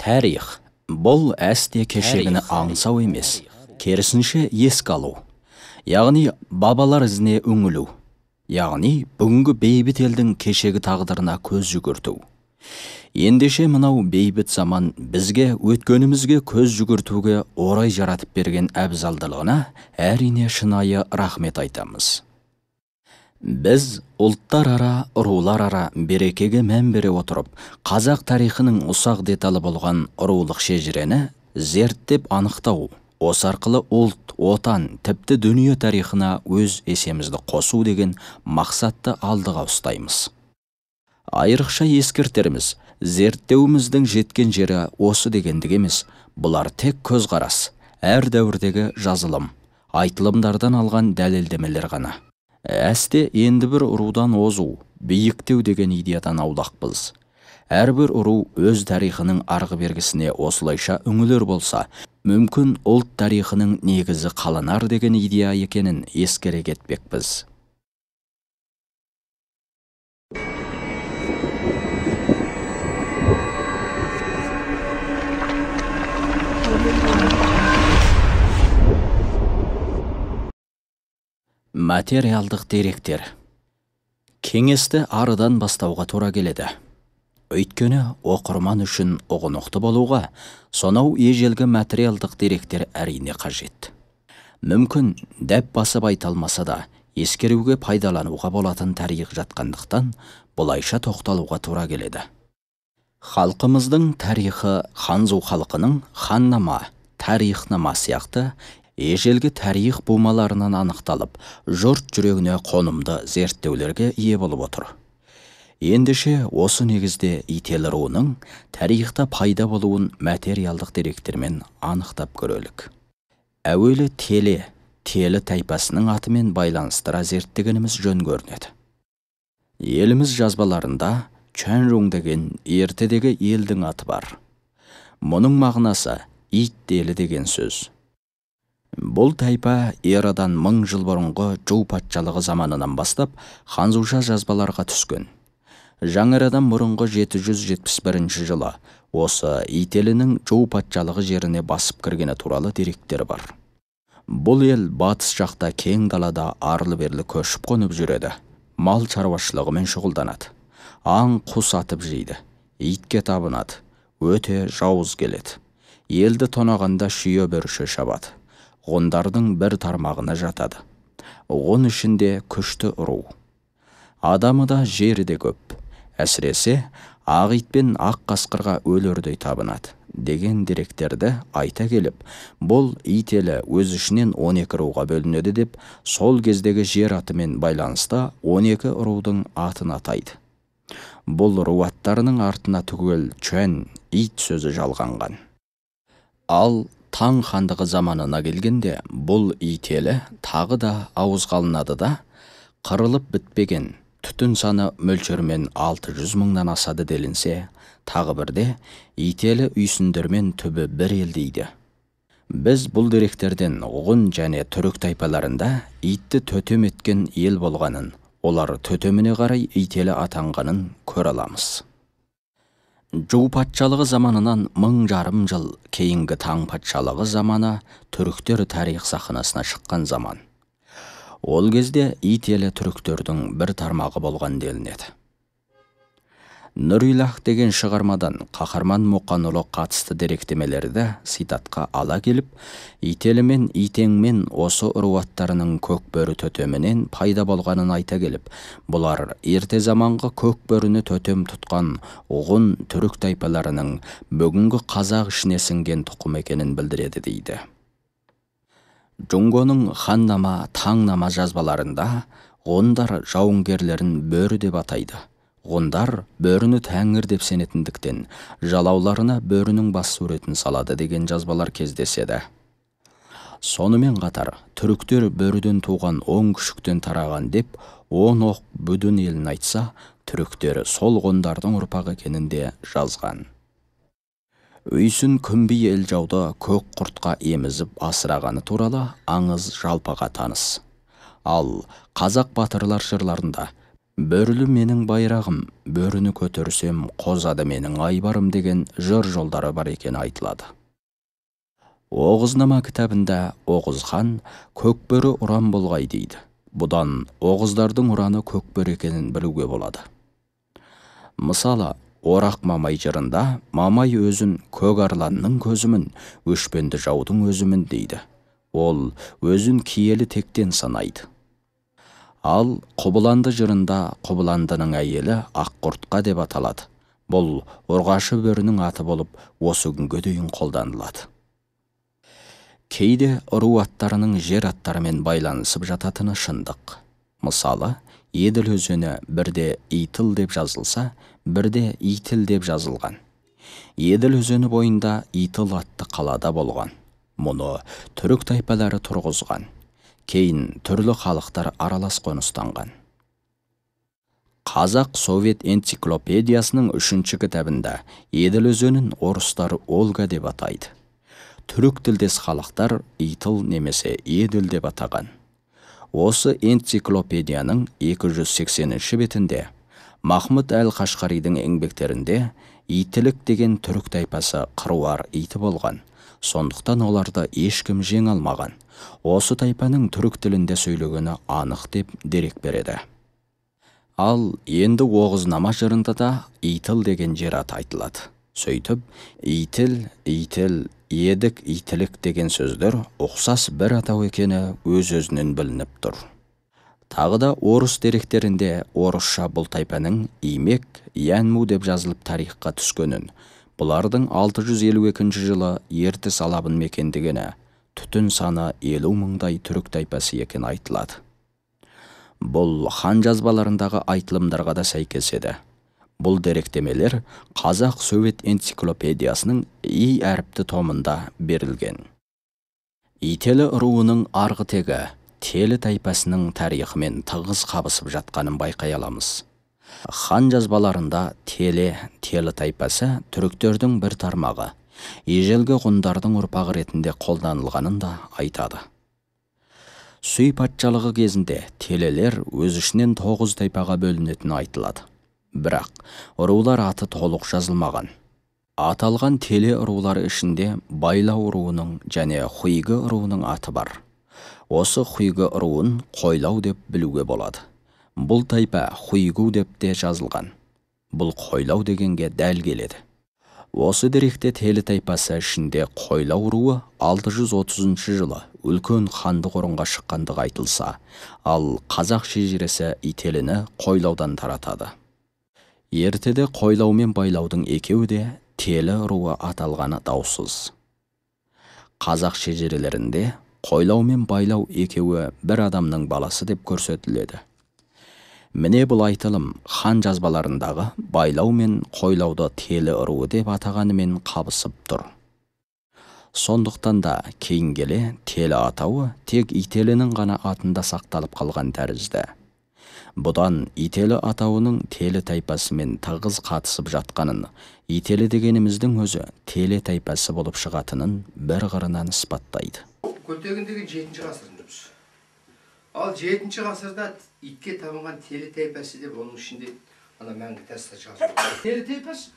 Тарих бұл әсте кешегіні аңсау емес, керісінше еске алу. Яғни бабалар ізіне үңілу. Яғни бүгінгі бейбіт елдің кешегі тағдырына көз жүгірту. Ендеше мынау бейбіт заман бізге өткенімізге көз жүгіртуге орай жаратып берген әбзалдылығына әрине шынайы рахмет айтамыз. Біз ұлттар ара, рулар ара берекеге мән бере отырып, қазақ тарихының ұсақ деталы болған рулық шежірені зерттеп анықтау, осы арқылы ұлт, отан, тіпті дүние тарихына өз есемізді қосу деген мақсатты алдыға ұстаймыз. Айрықша ескертеріміз, зерттеуіміздің жеткен жері осы дегендік емес, бұлар тек көзқарас, әр дәуірдегі жазылым, айтылымдардан алған дәлелдемелер ғана. Әсте енді бір ұрудан озу, биіктеу деген идеядан аулақпыз. Әрбір ұру өз тарихының арғы бергісіне осылайша үңілер болса, мүмкін ұлт тарихының негізі қаланар деген идея екенін ескере кетпекпіз. Материалдық деректер. Кеңесті арыдан бастауға тура келеді. Өйткені оқырман үшін ұғынықты болуға, сонау ежелгі материалдық деректер әрине қажет. Мүмкін дәп басып айталмаса да, ескеруге пайдалануға болатын тарих жатқандықтан, бұлайша тоқталуға тура келеді. Халқымыздың тарихы Ханзу халқының ханнама, тарихнама сияқты ежелгі тарих бумаларынан анықталып, жұрт жүрегіне қонымды зерттеулерге ие болып отыр. Ендеше осы негізде ителі руының тарихта пайда болуын материалдық деректермен анықтап көрелік. Әуелі телі тайпасының атымен байланыстыра зерттегеніміз жөн көрінеді. Еліміз жазбаларында Чанрун деген ертедегі елдің аты бар. Мұның мағынасы ит телі деген сөз. Бұл тайпа эрадан 1000 жыл бұрынғы Чжоу патшалығы заманынан бастап ханзуша жазбаларға түскен. Жаңарадан бұрынғы 771 жылы осы ителінің Чжоу патшалығы жеріне басып кіргені туралы деректер бар. Бұл ел батыс жақта кең далада арлы-берлі көшіп қонып жүреді. Мал шаруашылығымен шұғылданады. Аң құс атып жейді. Итке табынады. Өте жауыз келеді. Елді тонағанда шүйе бөрші шабады. Ғұндардың бір тармағына жатады. Ғұн ішінде күшті ұру. Адамы да жері де көп. Әсіресе ақ ит пен ақ қасқырға өлердей табынады деген деректерді айта келіп, бұл ителі өз ішінен 12 руға бөлінеді деп, сол кездегі жер атымен байланысты 12 рудың атын атайды. Бұл ру аттарының артына түгел чөн, ит сөзі жалғанған. Ал Таң хандығы заманына келгенде бұл ителі тағы да ауызға алынады да, қырылып бітпеген түтін саны мөлшермен 600 мыңнан асады делінсе, тағы бірде ителі үйсіндермен түбі бір ел дейді. Біз бұл деректерден ғұн және түрік тайпаларында итті төтем еткен ел болғанын, олар төтеміне қарай ителі атанғанын көре аламыз. Чжоу патшалығы заманынан 1000 жыл кейінгі Таң патшалығы заманы түріктер тарих сахнасына шыққан заман. Ол кезде ителі түріктердің бір тармағы болған делінеді. Нұрилах деген шығармадан қаһарман Мұқанұлы қатысты деректемелерді ситатқа ала келіп, ителі мен итеңмен осы ұру аттарының көкбөрі төтемінен пайда болғанын айта келіп, бұлар ерте заманғы көкбөріні төтем тұтқан ғұн түрік тайпаларының бүгінгі қазақ ішіне сіңген тұқым екенін білдіреді дейді. Джунгоның ханнама, таңнама жазбаларында ғұндар жауынгерлерін бөрі деп атайды. Ғұндар бөріні тәңір деп сенетіндіктен, жалауларына бөрінің бас суретін салады деген жазбалар кездеседі. Сонымен қатар, түріктер бөріден туған 10 күшіктен тараған деп, 10 оқ бүдін елін айтса, түріктер сол ғұндардың ұрпағы екенінде жазған. Үйсін күмбей ел жауды көк құртқа емізіп асырағаны туралы аңыз жалпаға таныс. Ал қазақ батырлар жырларында Бөрілі менің байрағым, бөріні көтерсем, қозады менің айбарым деген жыр жолдары бар екен айтылады. Оғызнама кітабында Оғыз хан көкбөрі ұран болғай дейді. Бұдан оғыздардың ұраны көкбөрі екенін білуге болады. Мысалы, Орақ Мамай жырында Мамай өзін көк арланның көзімін, өшпенді жаудың өзімін дейді. Ол өзін киелі тектен санайды. Ал Құбыланды жырында Құбыландының әйелі Аққұртқа деп аталады. Бұл ұрғашы бөрінің аты болып, осы күнге дейін қолданылады. Кейде ұру аттарының жер аттарымен байланысып жататыны шындық. Мысалы, Еділ өзені бірде Итіл деп жазылса, бірде Итіл деп жазылған. Еділ өзені бойында Итіл атты қалада болған. Мұны түрік тайпалары тұрғызған. Кейін түрлі халықтар аралас қоныстанған. Қазақ Совет энциклопедиясының 3-ші кітабында Еділ өзенін орыстар Олга деп атайды. Түрік тілдес халықтар Итіл немесе Еділ деп атаған. Осы энциклопедияның 280-ші бетінде Махмұд әл-Қашқаридың еңбектерінде Итілік деген түрік тайпасы қыруар иті болған. Сондықтан оларды ешкім жеңе алмаған. Осы тайпаның түрік тілінде сөйлегені анық деп дерек береді. Ал енді Оғызнама жырында да Итіл деген жер аты айтылады. Сөйтіп, Итіл, Итіл, Едік, Итілік деген сөздер ұқсас бір атау екені өз-өзінен білініп тұр. Тағы да орыс деректерінде орысша бұл тайпаның Имек, Янму деп жазылып тарихқа түскенін, бұлардың 652 жылы Ертіс алабын мекендегені, түтін саны 50 мыңдай түрік тайпасы екен айтылады. Бұл хан жазбаларындағы айтылымдарға да сәйкес еді. Бұл деректемелер Қазақ Совет энциклопедиясының И әріпті томында берілген. Ителі руының арғы тегі Телі тайпасының тарихымен тығыз қабысып жатқанын байқай аламыз. Хан жазбаларында Телі тайпасы түріктердің бір тармағы, ежелгі ғұндардың ұрпағы ретінде қолданылғанын да айтады. Сүй патшалығы кезінде телелер өз ішінен 9 тайпаға бөлінетіні айтылады. Бірақ рулар аты толық жазылмаған. Аталған теле рулары ішінде Байлау руының және Хуйгы руының аты бар. Осы Хуйгы руын Қойлау деп білуге болады. Бұл тайпа Хуйгу деп те жазылған. Бұл Қойлау дегенге дәл келеді. Осы деректе Телі тайпасы ішінде Қойлау руы 630 жылы үлкен хандық орынға шыққандығы айтылса, ал қазақ шежіресі Ителіні Қойлаудан таратады. Ертеде Қойлау мен Байлаудың екеуі де Телі руы аталғаны даусыз. Қазақ шежірелерінде Қойлау мен Байлау екеуі бір адамның баласы деп көрсетіледі. Міне бұл айтылым хан жазбаларындағы Байлау мен Қойлауды Телі руы деп атағанымен қабысып тұр. Сондықтан да кейін келе Телі атауы тек Ителінің ғана атында сақталып қалған тәрізді. Бұдан Ителі атауының Телі тайпасымен тығыз қатысып жатқанын, Ителі дегеніміздің өзі Телі тайпасы болып шығатынын бір қырынан іспаттайды. Көтегіндегі 7-ші ғасырындамыз. Ал 7-ші ғасырда итке табынған Телі тайпасы деп оның ішінде ана мәңгі тасты жазылған. Телі тайпасы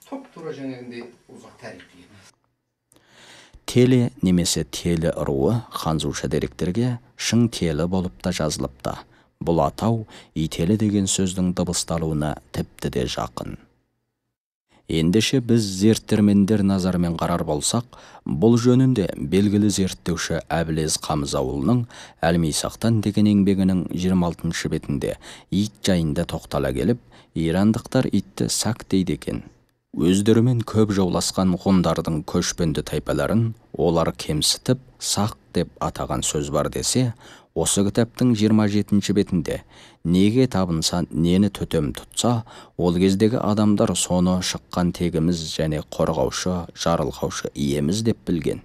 топ-тура жаңағындай ұзақ тарихи. Телі немесе Телі руы ханзуша деректерге шың телі болып та жазылыпты. Бұл атау Ителі деген сөздің дыбысталуына тіпті де жақын. Ендеше біз зерттірмендер назарымен қарар болсақ, бұл жөнінде белгілі зерттеуші Әбілез Қамзауылының Әлмейсақтан деген еңбегінің 26-шы бетінде ит жайында тоқтала келіп, ирандықтар итті сақ дейді екен. Өздерімен көп жауласқан ғұндардың көшпенді тайпаларын олар кемсітіп сақ деп атаған сөз бар десе, осы кітаптың 27-ші бетінде неге табынса, нені төтем тұтса, ол кездегі адамдар соны шыққан тегіміз және қорғаушы, жарылғаушы иеміз деп білген.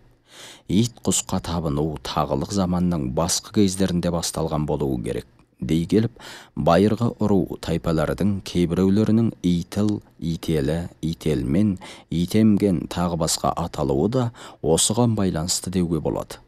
Ит құсқа табыну тағылық заманның басқы кездерінде басталған болуы керек. Дей келіп, байырғы ұру тайпалардың кейбіреулерінің Итіл, Ителі, Ителмен, Итемген тағы басқа аталуы да осыған байланысты деуге болады.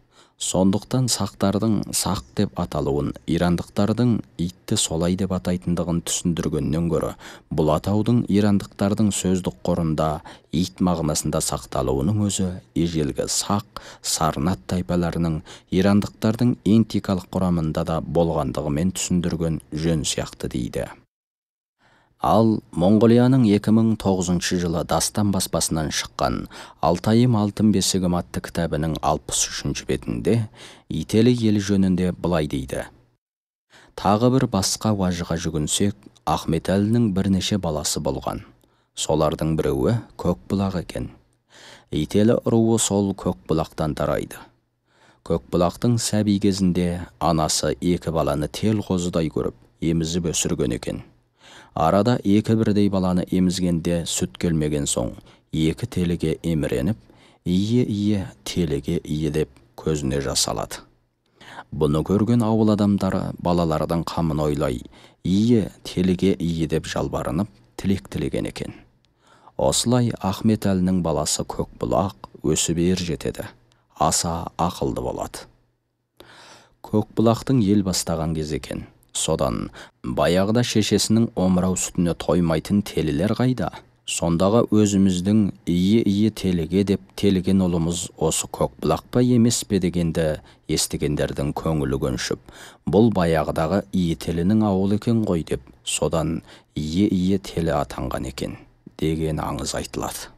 Сондықтан сақтардың сақ деп аталуын ирандықтардың итті солай деп атайтындығын түсіндіргеннен гөрі, бұл атаудың ирандықтардың сөздік қорында ит мағынасында сақталуының өзі ежелгі сақ, сарнат тайпаларының ирандықтардың этникалық құрамында да болғандығымен түсіндірген жөн сияқты дейді. Ал Монғолияның 2009 жылы Дастан баспасынан шыққан «Алтайым алтын бесігім» атты кітабының 63 бетінде ителі елі жөнінде былай дейді. Тағы бір басқа уажыға жүгінсек, Ахметәлінің бірнеше баласы болған. Солардың біреуі Көкбұлақ екен. Ителі руы сол Көкбұлақтан тарайды. Көкбұлақтың сәби кезінде анасы екі баланы тел қозыдай көріп, емізіп өсірген екен. Арада екі бірдей баланы емізгенде сүт келмеген соң, екі теліге еміреніп, ие теліге ие деп көзіне жас алады. Бұны көрген ауыл адамдары балалардың қамын ойлай, ие теліге ие деп жалбарынып, тілек тілеген екен. Осылай Ахметәлінің баласы Көкбұлақ өсіп ер жетеді, аса ақылды болады. Көкбұлақтың ел бастаған кез екен. Содан баяғыда шешесінің омырау сүтіне тоймайтын телілер қайда? Сондағы өзіміздің ие теліге деп теліген ұлымыз осы Көкбұлақ па емес пе дегенді естігендердің көңілі көншіп, бұл баяғыдағы ие телінің ауыл екен ғой деп, содан ие телі атанған екен деген аңыз айтылады.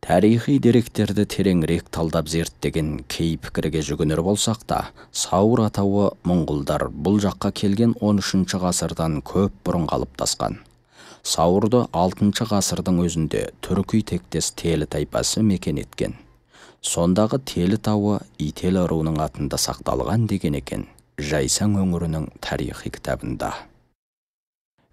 Тарихи деректерді тереңірек талдап зерттеген кей пікірге жүгінер болсақ та, Сауыр атауы мұңғылдар бұл жаққа келген 13 ғасырдан көп бұрын қалыптасқан. Сауырды 6 ғасырдың өзінде түркі тектес телі тайпасы мекен еткен. Сондағы телі тауы ителі руының атында сақталған деген екен Жайсаң өңірінің тарихи кітабында.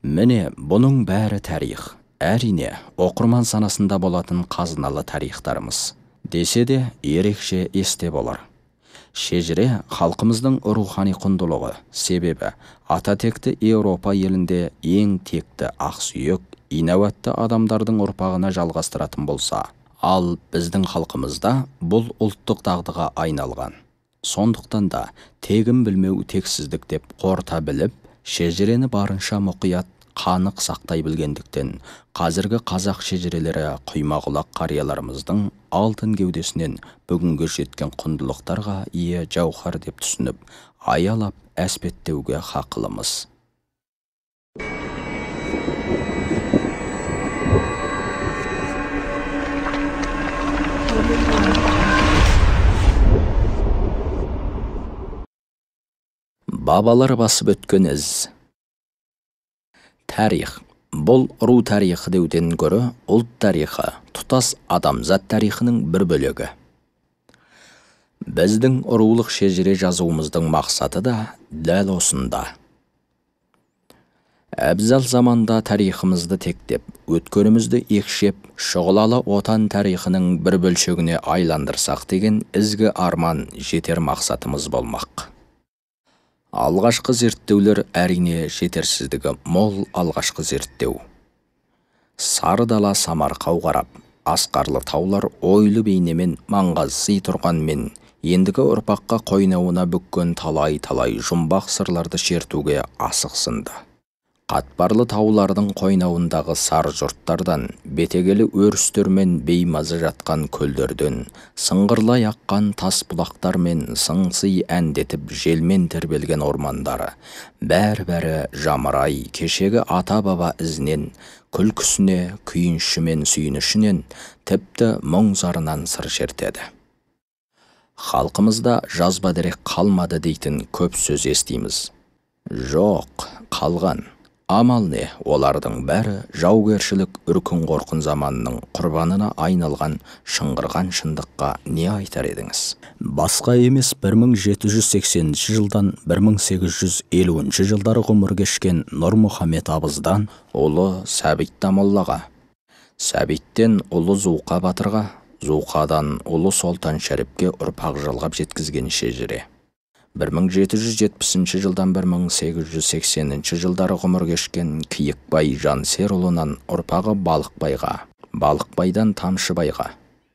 Міне бұның бәрі тарих. Әрине, оқырман санасында болатын қазыналы тарихтарымыз. Десе де ерекше есте болар. Шежіре халқымыздың рухани құндылығы, себебі ата-текті Еуропа елінде ең текті ақсүйек, инәуатты адамдардың ұрпағына жалғастыратын болса, ал біздің халқымызда бұл ұлттық дағдыға айналған. Сондықтан да тегін білмеу тексіздік деп қорыта біліп, шежірені барынша мұқият қанық сақтай білгендіктен, қазіргі қазақ шежірелері құймағұлақ қарияларымыздың алтын кеудесінен бүгінгі жеткен құндылықтарға ие жауһар деп түсініп, аялап әспеттеуге хақылымыз. Бабалар басып өткен із. Тарих. Бұл ру тарихы деуден гөрі ұлт тарихы, тұтас адамзат тарихының бір бөлігі. Біздің рулық шежіре жазуымыздың мақсаты да дәл осында. Әбзал заманда тарихымызды тектеп, өткенімізді екшеп, шұғылалы отан тарихының бір бөлшегіне айландырсақ деген ізгі арман жетер мақсатымыз болмақ. Алғашқы зерттеулер әрине жетерсіздігі мол алғашқы зерттеу. Сары дала самарқау қарап, асқарлы таулар ойлы бейнемен маңғазси тұрғанмен, ендігі ұрпаққа қойнауына бүккен талай-талай жұмбақ сырларды шертуге асықсынды. Қатпарлы таулардың қойнауындағы сар жұрттардан, бетегелі өрістермен беймазы жатқан көлдерден, сыңғырлай аққан тас бұлақтар мен сыңсый әндетіп желмен тербелген ормандары, бәрі жамырай кешегі ата-баба ізінен, күлкісіне, күйінші мен сүйінішінен, тіпті мұң зарынан сыр шертеді. Халқымызда жазба дерек қалмады дейтін көп сөз естиміз. Жоқ, қалған. Амал не, олардың бәрі жаугершілік үркін қорқын заманының құрбанына айналған шыңғырған шындыққа не айтар едіңіз? Басқа емес 1780 жылдан 1850 жылдары ғұмыр кешкен Нұрмұхамед абыздан ұлы Сәбит Тамоллаға, Сәбиттен ұлы Зұлқа батырға, Зұлқадан ұлы Солтан Шәріпке ұрпақ жалғап жеткізген шежіре. 1770 жылдан 1880 жылдары ғұмыр кешкен Киікбай Жансерұлынан ұрпағы Балықбайға, Балықбайдан Тамшыбайға,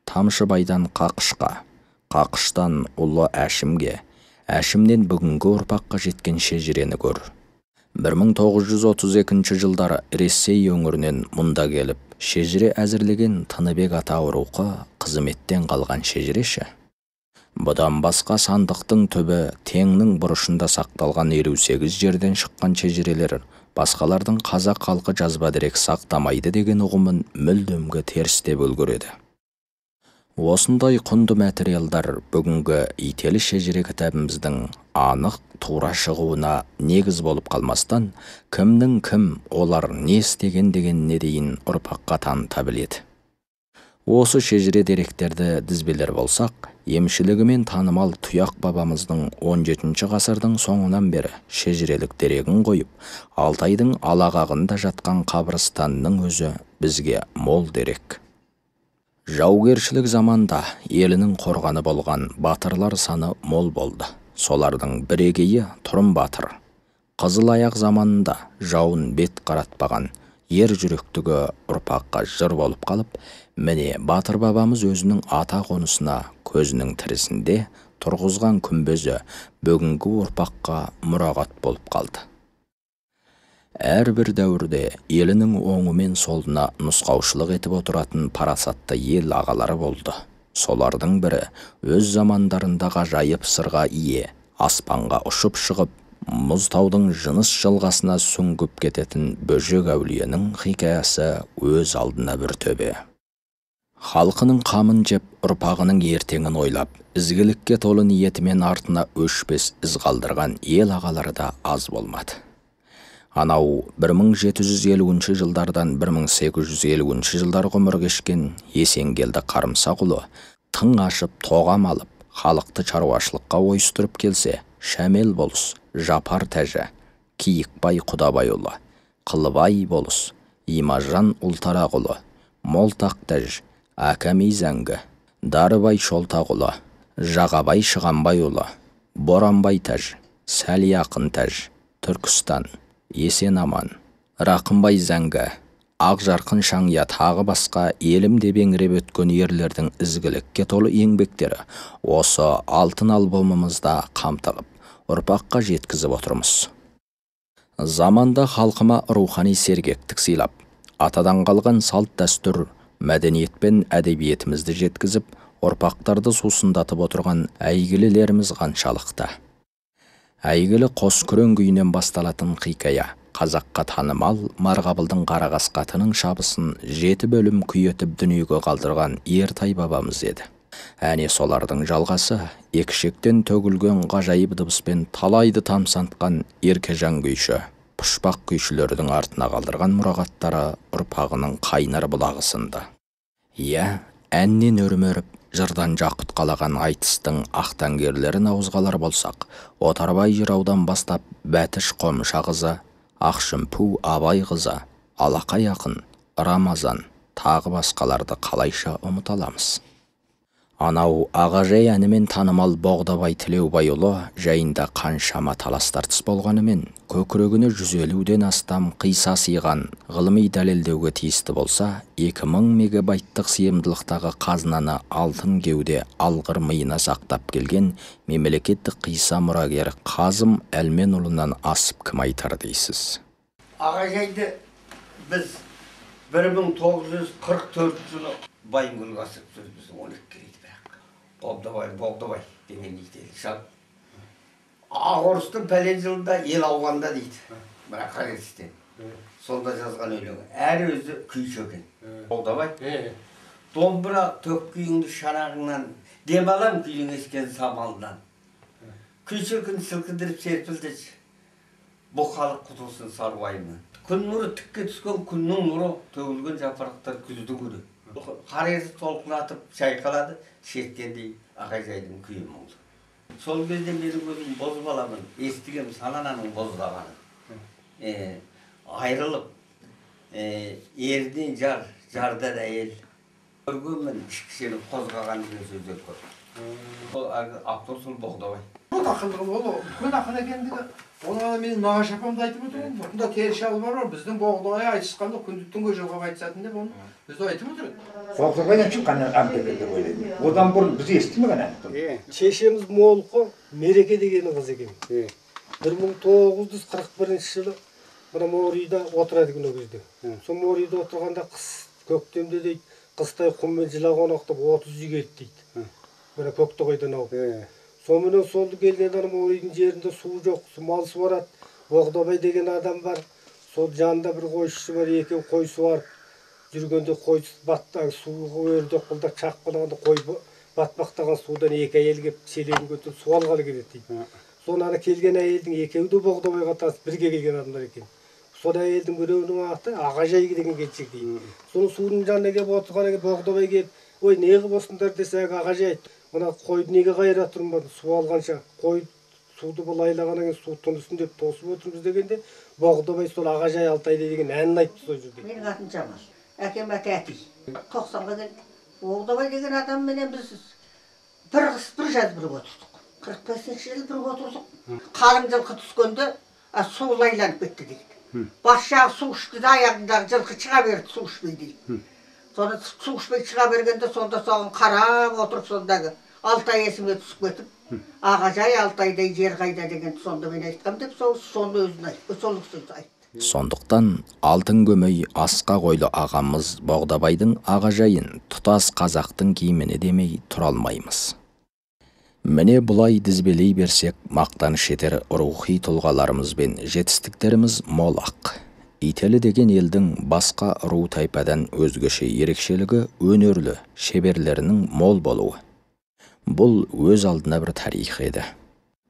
Тамшыбайдан Қақышқа, Қақыштан ұлы Әшімге, Әшімнен бүгінгі ұрпаққа жеткен шежірені көр. 1932 жылдары Ресей өңірінен мұнда келіп, шежіре әзірлеген Тыныбек ата рухы қызметтен қалған шежіреші. Бұдан басқа сандықтың түбі теңнің бұрышында сақталған 58 жерден шыққан шежірелер басқалардың қазақ халқы жазба дерек сақтамайды деген ұғымын мүлдемге теріс деп үлгереді. Осындай құнды материалдар бүгінгі ителі шежіре кітабымыздың анық тура шығуына негіз болып қалмастан, кімнің кім, олар не істеген дегеніне дейін ұрпаққа таныта біледі. Осы шежіре деректерді дізбелер болсақ, емшілігімен танымал Тұяқ бабамыздың 17 ғасырдың соңынан бері шежірелік дерегін қойып, Алтайдың алағағында жатқан қабырстанның өзі бізге мол дерек. Жаугершілік заманда елінің қорғаны болған батырлар саны мол болды. Солардың бірегейі Тұрым батыр. Қызыл аяқ заманында жауын бет қаратпаған ер жүректігі ұрпаққа жыр болып қалып, міне батыр бабамыз өзінің ата қонысына көзінің тірісінде тұрғызған күмбезі бүгінгі ұрпаққа мұрағат болып қалды. Әрбір дәуірде елінің оңы мен солына нұсқаушылық етіп отыратын парасатты ел ағалары болды. Солардың бірі өз замандарында ғажайып сырға ие, аспанға ұшып шығып, мұзтаудың жыныс жылғасына сүңгіп кететін Бөжек әулиенің хикаясы өз алдына бір төбе. Халқының қамын жеп, ұрпағының ертеңін ойлап, ізгілікке толы ниетімен артына өшпес із қалдырған ел ағалары да аз болмады. Анау 1750 жылдардан 1850 жылдар ғұмыр кешкен Есенгелді Қарымсақұлы тың ашып тоғам алып, халықты шаруашылыққа ойыстырып келсе, Шәмел болыс, Жапар тәжі, Киікбай Құдабайұлы, Қылбай болыс, Имажан Ұлтарағұлы, Молтақ тәж, Әкәмей зәңгі, Дарыбай Шолтағұлы, Жағабай Шығанбайұлы, Боранбай тәж, Сәлияқын тәж, Түркістан, Есен Аман, Рақымбай зәңгі, Ақжарқын Шаңия тағы басқа елім деп еңіреп өткен ерлердің ізгілікке толы еңбектері осы алтын альбомымызда қамтылып, ұрпаққа жеткізіп отырмыз. Заманда халқыма рухани сергектік сыйлап, атадан қалған салт дәстүр, мәдениет пен әдебиетімізді жеткізіп, ұрпақтарды сусындатып отырған әйгілілеріміз қаншалықты. Әйгілі Қоскүрең күйінен басталатын хикая, қазаққа танымал Марғабылдың Қарақасқатының шабысын 7 бөлім күйетіп дүниеге қалдырған Ертай бабамыз еді. Әне солардың жалғасы, екшектен төгілген ғажайып дыбыспен талайды тамсантқан Еркежан күйші, пұшпақ күйшілердің артына қалдырған мұрағаттары ұрпағының қайнар бұлағы сынды. Иә, әннен өрмеріп, жырдан жақұт қалаған айтыстың ақтаңгерлерін ауызғалар болсақ, Отарбай жыраудан бастап Бәтіш Қомша қызы, Ақшымпу Абай қызы, Алақай ақын, Рамазан, тағы басқаларды қалайша ұмыталамыз. Анау Ағажай әнімен танымал Боғдабай Тілеубайұлы жайында қаншама талас тартыс болғанымен, көкірегіне 150-ден астам қиса сыйған ғылыми дәлелдеуге тиісті болса, 2000 мегабайттық сыйымдылықтағы қазынаны алтын кеуде алғыр миына сақтап келген мемлекеттік қиса мұрагері Қазым Әлменұлынан асып кім айтар дейсіз? Ағажайды біз 1944 жылы Байынгүл ғасып сөз біздің 12 керейді бірақ. Боғдабай деген ителі шап. Ағорыстың пәлен жылында ел ауғанда дейді. Бірақ қарестен. Сонда жазған өлеңі. Әрі өзі күйші екен. Боғдабай. Домбыра төк күйіңді шанағыңнан, демалам күйің ескен самалдан. Күйші күн сілкіндіріп серпілдіш. Бұл халық құтылсын сарбайымын. Күн нұры тікке түскен күннің нұры төгілген жапырақтар күздің күні. Қарезі толқынатып шайқалады, шеттендей Ағажайдың күйі мұңды. Сол кезде менің өзім боз баламын, естігем санананың боздағаны. Айрылып, ерден жар, жардан әйел. Көргенмін кішкішені қозғаған деген сөздер көп. Ол Абдурсул Боғдабай. ол ақылдығы ол үлкен ақын екендігі. Оны менің нағашы апам да айтып отырған. Бұнда тері шалбар бар. Біздің Боғдабай айтысқанда күндіз түнге жылғап айтысатын деп оны бізді айтып отырады. Боғдабайдан шыққан әмбебек деп ойлаймын. Одан бұрын біз естімеген ән. Шешеміз Молқы Мереке дегеннің қызы екен. 1941 жылы мына Морийда отырады күні кезде. Сол Морийда отырғанда қыс көктемде дейді, қыстай құммен жылаған оқтап 30 үй келді дейді. Мына Көктоғайдан ауып. Сонымен солды келген Морийдің жерінде су жоқ, мал суарады. Боғдабай деген адам бар. Сол жанында бір қойшысы бар, екеу қой суарып жүргенде қой баттағы суға өрді қылда чақ қылғанда қой батпақтаған судан екі әйел келіп селең көтеріп су алғалы келеді дейді. Соны келген әйелдің екеуі де Боғдабайға тасып бірге келген адамдар екен. Сол әйелдің біреуінің аты Ағажай деген келіншек дейді. Соны судың жанына келіп отырған Боғдабай келіп, ой не қылып осындар десе Ағажай айтты. Мына қойды неге қайыра тұрмадың, су алғанша қой суды былайлағаннан кейін су тұнысын деп тосып отырмыз дегенде Боғдабай сол Ағажай Алтайды деген әнін айтты сол жерде. Менің атым Жамал, әкем аты Әти. 90-ға келді. Боғдабай деген адамменен біз бір қыс бір жаз бірге отырдық. 45-ші жылы бірге отырдық. Қалың жылқы түскенде су лайланып кетті дейді. Бас жағы су ішті де аяғындағы жылқы шыға берді су ішпей дейді. Соны су ішпей шыға бергенде сонда соған қарап отырып сондағы Алтай есіме түсіп кетіп, Ағажай Алтайдай жер қайда деген сонда мен айтқам деп соны өзін айтты, сол сөз айтты. Сондықтан алтын көмей асқа қойлы ағамыз Боғдабайдың Ағажайын тұтас қазақтың киіміне демей тұра алмаймыз. Міне бұлай дізбелей берсек, мақтаныш етер рухи тұлғаларымыз бен жетістіктеріміз мол ақ. Ителі деген елдің басқа ру тайпадан өзгеше ерекшелігі өнерлі, шеберлерінің мол болуы. Бұл өз алдына бір тарих еді.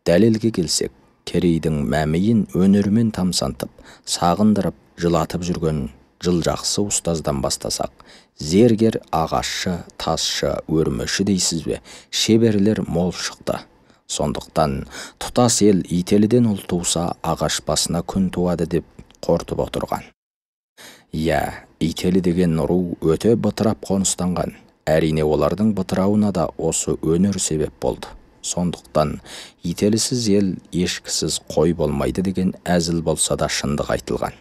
Дәлелге келсек, Керейдің мәмейін өнермен тамсантып, сағындырып, жылатып жүрген жылжақсы ұстаздан бастасақ, зергер, ағашшы, тасшы, өрмеші дейсіз бе, шеберлер мол шықты. Сондықтан тұтас ел ителіден ұл туса ағаш басына күн туады деп қортып отырған. Иә, ителі деген ру өте бытырап қоныстанған. Әрине олардың бытырауына да осы өнер себеп болды. Сондықтан ителісіз ел ешкісіз қой болмайды деген әзіл болса да шындық айтылған.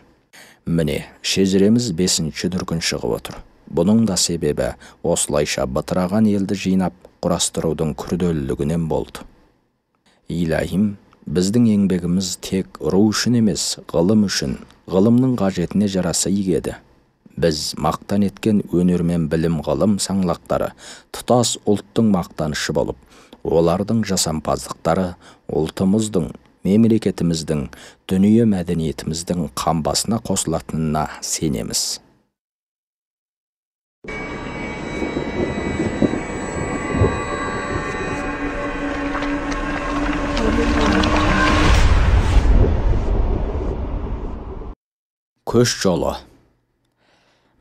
Міне, шежіреміз 5-ші дүркін шығып отыр. Бұның да себебі осылайша бытыраған елді жинап құрастырудың күрделілігінен болды. Илahim, біздің еңбегіміз тек ру үшін емес, ғылым үшін, ғылымның қажетіне жараса игеді. Біз мақтан еткен өнер мен білім ғылым саңлақтары тұтас ұлттың мақтанышы болып, олардың жасампаздықтары ұлтымыздың, мемлекетіміздің, дүние мәдениетіміздің қамбасына қосылатынына сенеміз. Көш жолы.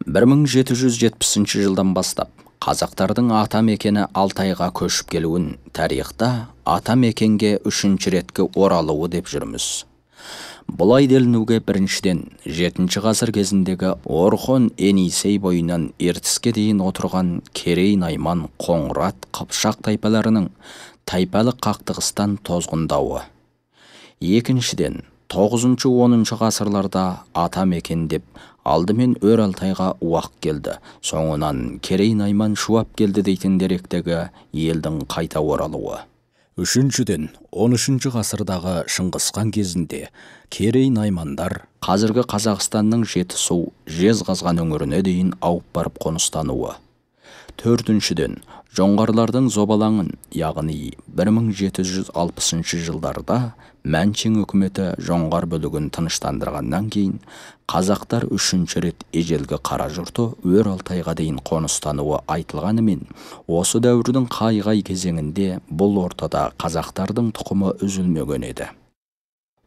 1770 жылдан бастап қазақтардың ата мекені Алтайға көшіп келуін тарихта ата мекенге 3-ші реткі оралуы деп жүрміз. Бұлай делінуге біріншіден 7-ші ғасыр кезіндегі Орхон Енисей бойынан Ертіске дейін отырған Керей, Найман, Қоңырат, Қыпшақ тайпаларының тайпалық қақтығыстан тозғындауы. Екіншіден 9-10 ғасырларда ата мекен деп алдымен өр Алтайға уақ келді, соңынан Керей, Найман шуап келді дейтін деректегі елдің қайта оралуы. Үшіншіден 13-ші ғасырдағы Шыңғысхан кезінде Керей, Наймандар қазіргі Қазақстанның Жетісу, Жезқазған өңіріне дейін ауып барып қоныстануы. Төртіншіден жоңғарлардың зобалаңын, яғни 1760 жылдарда Мәншең үкіметі жоңғар бөлігін тыныштандырғаннан кейін қазақтар 3-ші рет ежелгі қара жұрты өр Алтайға дейін қоныстануы айтылғанымен, осы дәуірдің қай-қай кезеңінде бұл ортада қазақтардың тұқымы үзілмеген еді.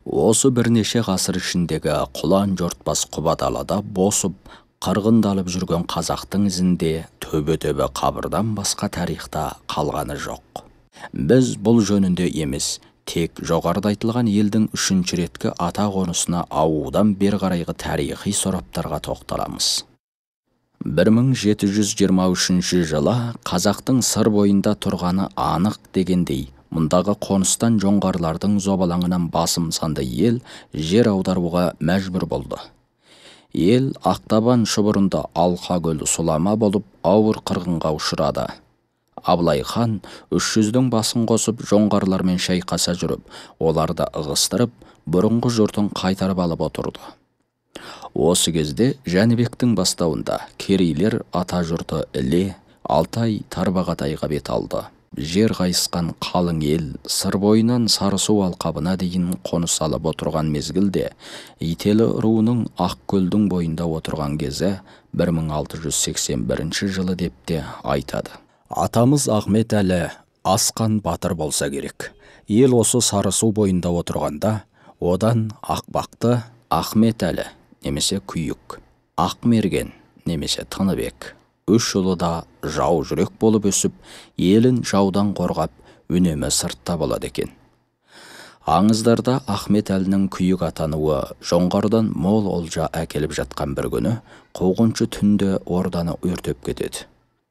Осы бірнеше ғасыр ішіндегі құлан жортпас құба далада босып, қырғындалып жүрген қазақтың ізінде төбе-төбе қабырдан басқа тарихта қалғаны жоқ. Біз бұл жөнінде емес, тек жоғарыда айтылған елдің 3-ші реткі ата қонысына ауудан бер қарайғы тарихи сораптарға тоқталамыз. 1723 жылы қазақтың сыр бойында тұрғаны анық дегендей, мұндағы қоныстан жоңғарлардың зобалаңынан басым санды ел жер аударуға мәжбүр болды. Ел Ақтабан шұбырында Алқа көлі сұлама болып ауыр қырғынға ұшырады. Абылай хан 300-дің басын қосып жоңғарлармен шайқаса жүріп, оларды ығыстырып, бұрынғы жұртын қайтарып алып отырды. Осы кезде Жәнібектің бастауында керейлер ата жұрты Іле, Алтай, Тарбағатайға бет алды. Жер қайысқан қалың ел сыр бойынан Сарысу алқабына дейін қоныс алып отырған мезгілде Ителі руының Ақкөлдің бойында отырған кезі 1681 жылы деп те айтады. Атамыз Ахмет әлі асқан батыр болса керек. Ел осы Сарысу бойында отырғанда, одан Ақбақты Ахмет әлі немесе Күйік, Ақмерген немесе Тыныбек, үш ұлы да жау жүрек болып өсіп, елін жаудан қорғап, үнемі сыртта болады екен. Аңыздарда Ахмет әлінің Күйік атануы жоңғардан мол олжа әкеліп жатқан бір күні, қуғыншы түнде орданы өртеп кетеді.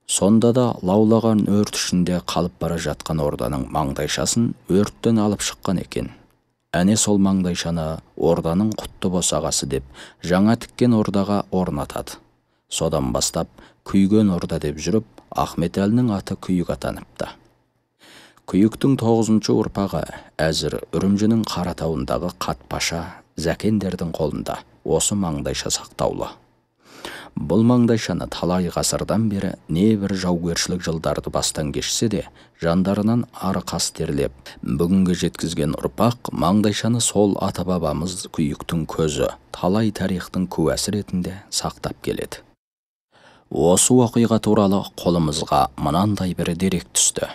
Сонда да лаулаған өрт ішінде қалып бара жатқан орданың маңдайшасын өрттен алып шыққан екен. Әне сол маңдайшаны орданың құтты босағасы деп жаңа тіккен ордаға орнатады. Содан бастап Күйген орда деп жүріп, Ахмет әлінің аты Күйік атаныпты. Күйіктің 9-шы ұрпағы әзір Үрімжінің Қаратауындағы Қатпаша Зәкендердің қолында осы маңдайша сақтаулы. Бұл маңдайшаны талай ғасырдан бері небір жаугершілік жылдарды бастан кешсе де, жандарынан ары қастерлеп, бүгінгі жеткізген ұрпақ маңдайшаны сол ата-бабамыз Күйіктің көзі, талай тарихтың куәсі ретінде сақтап келеді. Осы оқиға туралы қолымызға мынандай бір дерек түсті.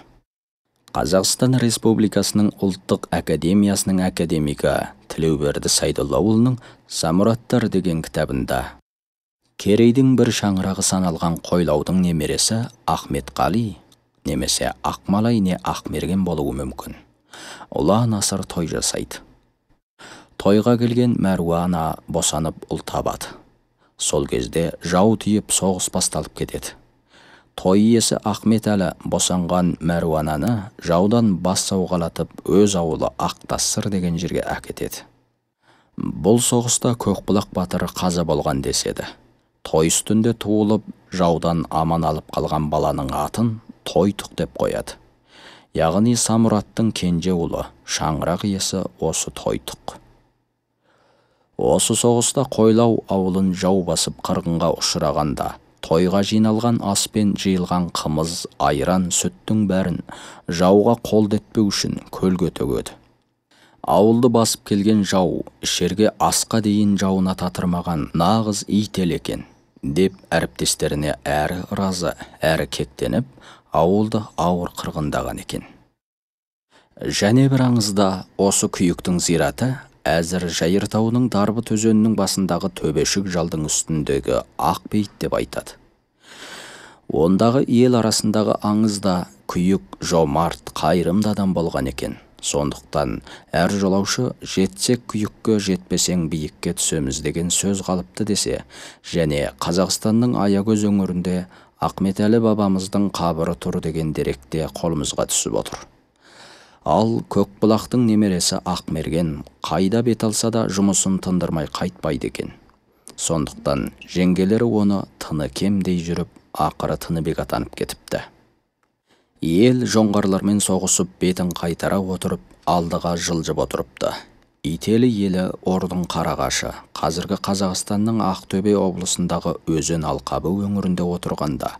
Қазақстан Республикасының Ұлттық Академиясының академигі Тілеуберді Сайдоллаұлының «Самұраттар» деген кітабында Керейдің бір шаңырағы саналған Қойлаудың немересі Ахметқали немесе Ақмалай не Ақмерген болуы мүмкін. Ұлан асыр той жасайды. Тойға келген Мәруана босанып ұл табады. Сол кезде жау тиіп соғыс басталып кетеді. Той иесі Ахмет әлі босанған Мәруананы жаудан бас сауғалатып өз ауылы Ақтассыр деген жерге әкетеді. Бұл соғыста Көкбұлақ батыры қаза болған деседі. Той үстінде туылып, жаудан аман алып қалған баланың атын Тойтық деп қояды. Яғни Самұраттың кенже ұлы, шаңырақ иесі осы Тойтық. Осы соғыста Қойлау ауылын жау басып қырғынға ұшырағанда, тойға жиналған ас пен жиылған қымыз, айран, сүттің бәрін жауға қолдетпеу үшін көлге төгеді. Ауылды басып келген жау, ішерге асқа дейін жауына татырмаған нағыз ител екен, деп әріптестеріне әрі разы, әрі кектеніп, ауылды ауыр қырғындаған екен. Және бір аңызда осы Күйіктің зираты әзір Жайыртауының Дарбы төзенінің басындағы төбешік жалдың үстіндегі ақ бейіт деп айтады. Ондағы ел арасындағы аңызда Күйік жомарт, қайырымды адам болған екен. Сондықтан әр жолаушы жетсек күйікке, жетпесең биікке түсеміз деген сөз қалыпты десе, және Қазақстанның Аягөз өңірінде Ахметәлі бабамыздың қабыры тұр деген деректе қолымызға түсіп отыр. Ал Көкбұлақтың немересі Ақмерген қайда бет алса да жұмысын тындырмай қайтпайды екен. Сондықтан жеңгелері оны Тыныкем дей жүріп, ақыры Тыныбек атанып кетіпті. Ел жоңғарлармен соғысып бетін қайтара отырып, алдыға жылжып отырыпты. Ителі елі Ордың Қарағашы, қазіргі Қазақстанның Ақтөбе облысындағы өзен алқабы өңірінде отырғанда,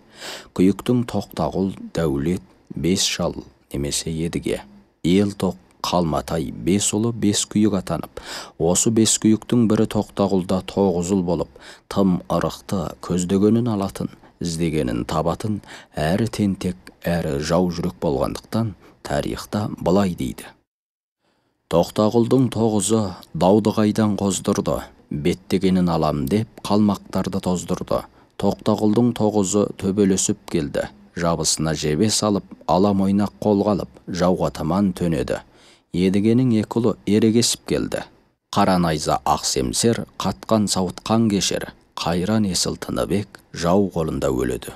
Күйіктің Тоқтағұл, Дәулет, Бес шал немесе Едіге, Елтоқ, Қалматай, бес ұлы бес күйік атанып, осы бес күйіктің бірі Тоқтағұлда 9 ұл болып, тым ырықты, көздегенін алатын, іздегенін табатын, әрі тентек, әрі жау жүрек болғандықтан тарихта былай дейді. Тоқтағұлдың 9-ы дауды қайдан қоздырды, беттегенін алам деп қалмақтарды тоздырды. Тоқтағұлдың 9-ы төбелесіп келді, жабысына жебе салып, алам ойнақ қолға алып, жауға таман төнеді. Едігенің 2 ұлы ерегесіп келді. Қаранайза Ақсемсер қатқан сауытқан кешер, Қайран Есіл Тыныбек жау қолында өледі.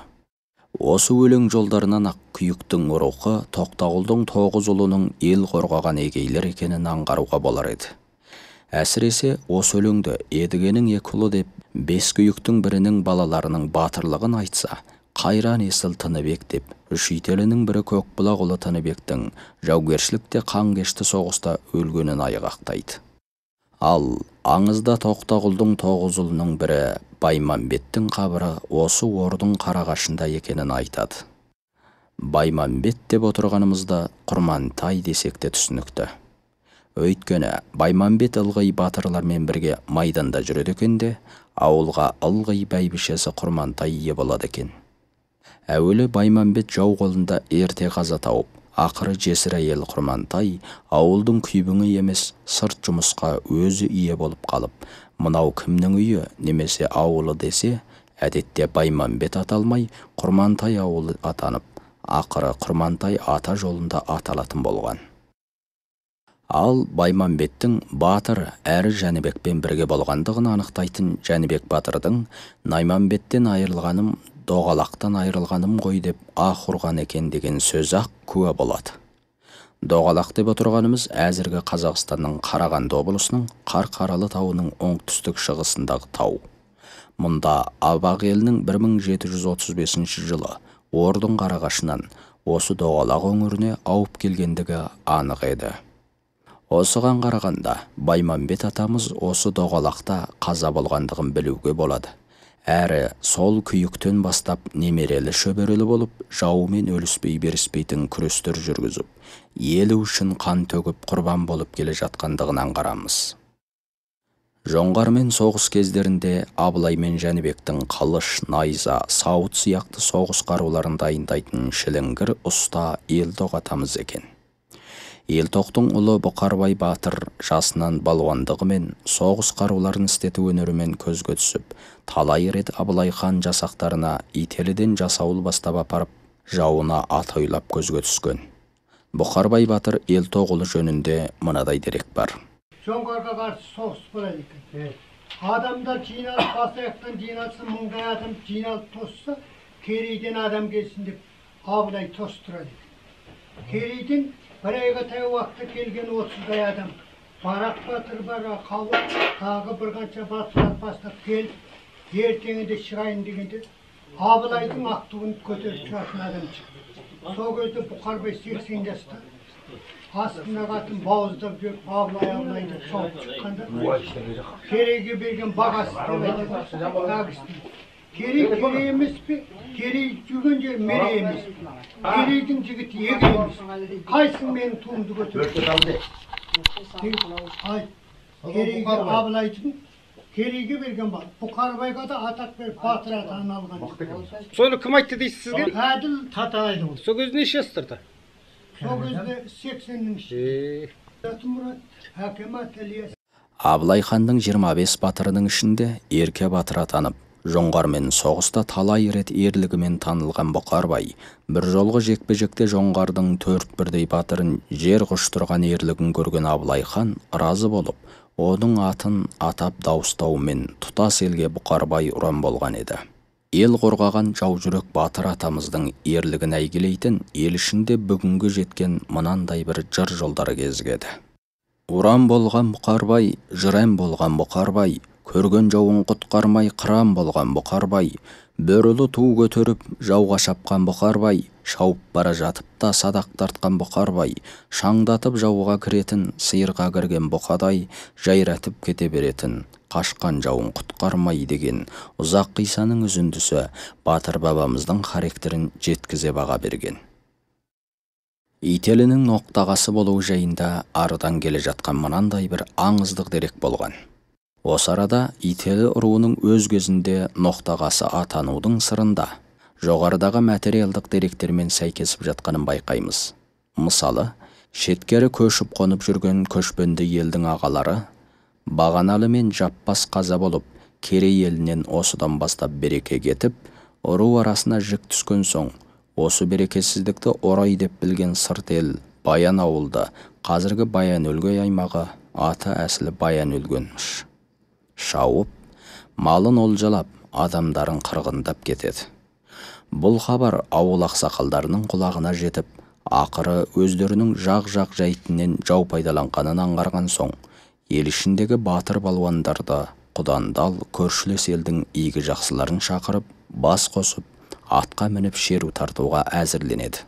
Осы өлең жолдарынан ақ күйіктің рухы Тоқтағұлдың 9 ұлының ел қорғаған егейлер екенін аңғаруға болар еді. Әсіресе осы өлеңді Едігенің 2 ұлы деп 5 күйіктің бірінің балаларының батырлығын айтса, Қайран Есіл Тыныбек деп 3 ителінің бірі Көкбұлақ ұлы Тыныбектің жаугершілікте қанкешті соғыста өлгенін айғақтайды. Ал аңызда Тоқтағұлдың 9 ұлының бірі Баймамбеттің қабірі осы ордың қарағашында екенін айтады. Баймамбет деп отырғанымызда Құрмантай десек те түсінікті. Өйткені Баймамбет ылғи батырлармен бірге майданда жүреді екен де, ауылға ылғи бәйбішесі Құрмантай ие болады екен. Әуелі Баймамбет жау қолында ерте қаза тауып, ақыры жесір әйел Құрмантай ауылдың күйбіңі емес, сырт жұмысқа өзі ие болып қалып, мынау кімнің үйі немесе ауылы десе, әдетте Баймамбет аталмай, Құрмантай ауылы атанып, ақыры Құрмантай ата жолында аталатын болған. Ал Баймамбеттің батыр әрі Жәнібекпен бірге болғандығын анықтайтын Жәнібек батырдың Наймамбеттен айырылғаным, доғалақтан айырылғаным ғой деп ақ ұрған екен деген сөз ақ куә болады. Доғалақ деп отырғанымыз әзіргі Қазақстанның Қарағанды облысының Қарқаралы тауының оңтүстік шығысындағы тау. Мұнда Абақ елінің 1735 жылы Ордың қарағашынан осы Доғалақ өңіріне ауып келгендігі анық еді. Осыған қарағанда Баймамбет атамыз осы Доғалақта қаза болғандығын білуге болады. Әрі сол күйіктен бастап немерелі шөберелі болып, жауымен өліспей беріспейтін күрестер жүргізіп, елі үшін қан төгіп құрбан болып келе жатқандығын аңғарамыз. Жоңғармен соғыс кездерінде Абылай мен Жәнібектің қылыш, найза, сауыт сияқты соғыс қаруларын дайындайтын шіліңгір ұста Елтоқ атамыз екен. Елтоқтың ұлы Бұқарбай батыр жасынан балуандығымен, соғыс қаруларын істету өнерімен көзге түсіп, талай рет Абылай хан жасақтарына ителіден жасауыл бастап апарып, жауына ат ойлап көзге түскен. Бұқарбай батыр Елтоқ ұлы жөнінде мынадай дерек бар. Жоңғарға қарсы соғыс болады екен. Адамдар жиналып, бас-аяқтан жиналса, 1000 адам жиналып тосса, Керейден адам келсін деп Абылай тостырады екен. Керейден бір айға таяу уақытта келген 30 адам. Барақ батыр бар, қауы, тағы бір қанша батырлар бастап келіп, ертеңінде шығайын дегенде Абылайдың ақ туын көтеріп шығатын адам шықты. Сол кезде Бұқарбай 80 жаста. Астына қатын бауыздап жүріп, Абылай деп соғып шыққанда, Керейге берген бағасы деп айтады. Керей емес пе? Керей жүрген жер мерей емес пе? Керейдің жігіті еге емес. Қайсың менің туымды көтеріп? Керейге Абылайдың Керейге берген бар. Бұқарбайға да атақ беріп батыр атағын алған. Соны кім айтты дейсіз сізге? Әділ Татайдың. Сол кезде неше жастарда? Сол кезде 80-нің ішінде. Мұрат, Әкем Ильяс. Абылай ханның 25 батырының ішінде Ерке батыр атанып, жоңғармен соғыста талай рет ерлігімен танылған Бұқарбай, бір жолғы жекпе-жекте жоңғардың 4 бірдей батырын жер құштырған ерлігін көрген Абылай хан разы болып, оның атын атап дауыстауымен тұтас елге Бұқарбай ұран болған еді. Ел қорғаған жаужүрек батыр атамыздың ерлігін әйгілейтін ел ішінде бүгінгі жеткен мынандай бір жыр жолдары кезігеді. Уран болған Бұқарбай, жырен болған Бұқарбай, көрген жауын құтқармай қыран болған Бұқарбай, бөрілі ту көтеріп жауға шапқан Бұқарбай, шауып бара жатып та садақ тартқан Бұқарбай, шаңдатып жауға кіретін, сиырға кірген бұқадай, жайратып кете беретін, қашқан жауын құтқармай деген ұзақ қисаның үзіндісі батыр бабамыздың характерін жеткізе баға берген. Ителінің ноқтағасы болуы жайында арыдан келе жатқан мынандай бір аңыздық дерек болған. Осы арада Ителі руының өз кезінде ноқтағасы атанудың сырында жоғарыдағы материалдық деректермен сәйкесіп жатқанын байқаймыз. Мысалы, шеткері көшіп қонып жүрген көшпенді елдің ағалары Бағаналы мен Жаппас қаза болып, Керей елінен осыдан бастап береке кетіп, ру арасына жік түскен соң, осы берекесіздікті орай деп білген сырт ел Баян ауылды, қазіргі Баян-өлгей аймағы, аты әсілі Баян-өлгенміш. Шауып, малын олжалап, адамдарын қырғындап кетеді. Бұл хабар ауыл ақсақалдарының құлағына жетіп, ақыры өздерінің жақ жайтінен жау пайдаланғанын аңғарған соң, ел ішіндегі батыр балуандарды, құдандал көршілес елдің игі жақсыларын шақырып, бас қосып, атқа мініп шеру тартуға әзірленеді.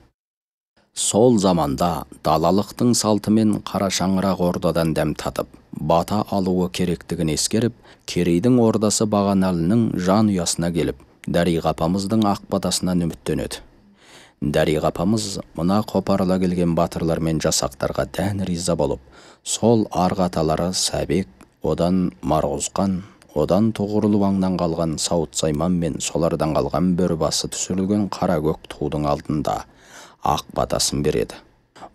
Сол заманда далалықтың салтымен қара шаңырақ ордадан дәм татып, бата алуы керектігін ескеріп, Керейдің ордасы Бағаналының жан ұясына келіп, Дариға апамыздың ақ батасынан үміттенеді. Дариға апамыз мына қопарыла келген батырлармен жасақтарға дән риза болып, сол арғы аталары Сәбек, одан Марғұзқан, одан Тұғырылуаңнан қалған Сауыт Сайман мен солардан қалған бөрбасы түсірілген қара көк тудың алдында ақ батасын береді.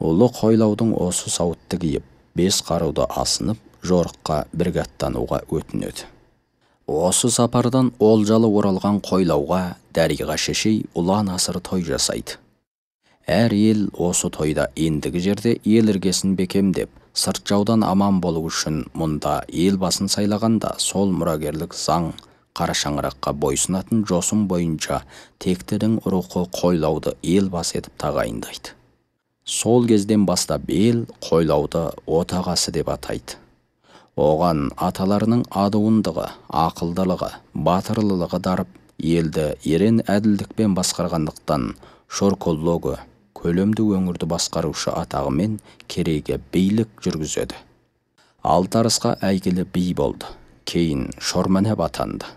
Ұлы қойлаудың осы сауытты киіп, 5 қаруды асынып, жорыққа бірге аттануға өтінеді. Осы сапардан олжалы оралған қойлауға Дариға шешей ұлан асыр той жасайды. Әр ел осы тойда ендігі жерде ел іргесін бекемдеп, сырт жаудан аман болу үшін мұнда ел басын сайлағанда сол мұрагерлік заң қара шаңыраққа бойсынатын жосым бойынша тектінің рухы қойлауды ел бас етіп тағайындайды. Сол кезден бастап ел қойлауды отағасы деп атайды. Оған аталарының адуындығы, ақылдылығы, батырлылығы дарып, елді ерен әділдікпен басқарғандықтан Шорколлогы, көлемді өңірді басқарушы атағымен Керейге билік жүргізеді. Алтарысқа әйгілі би болды, кейін Шорманәп атанды.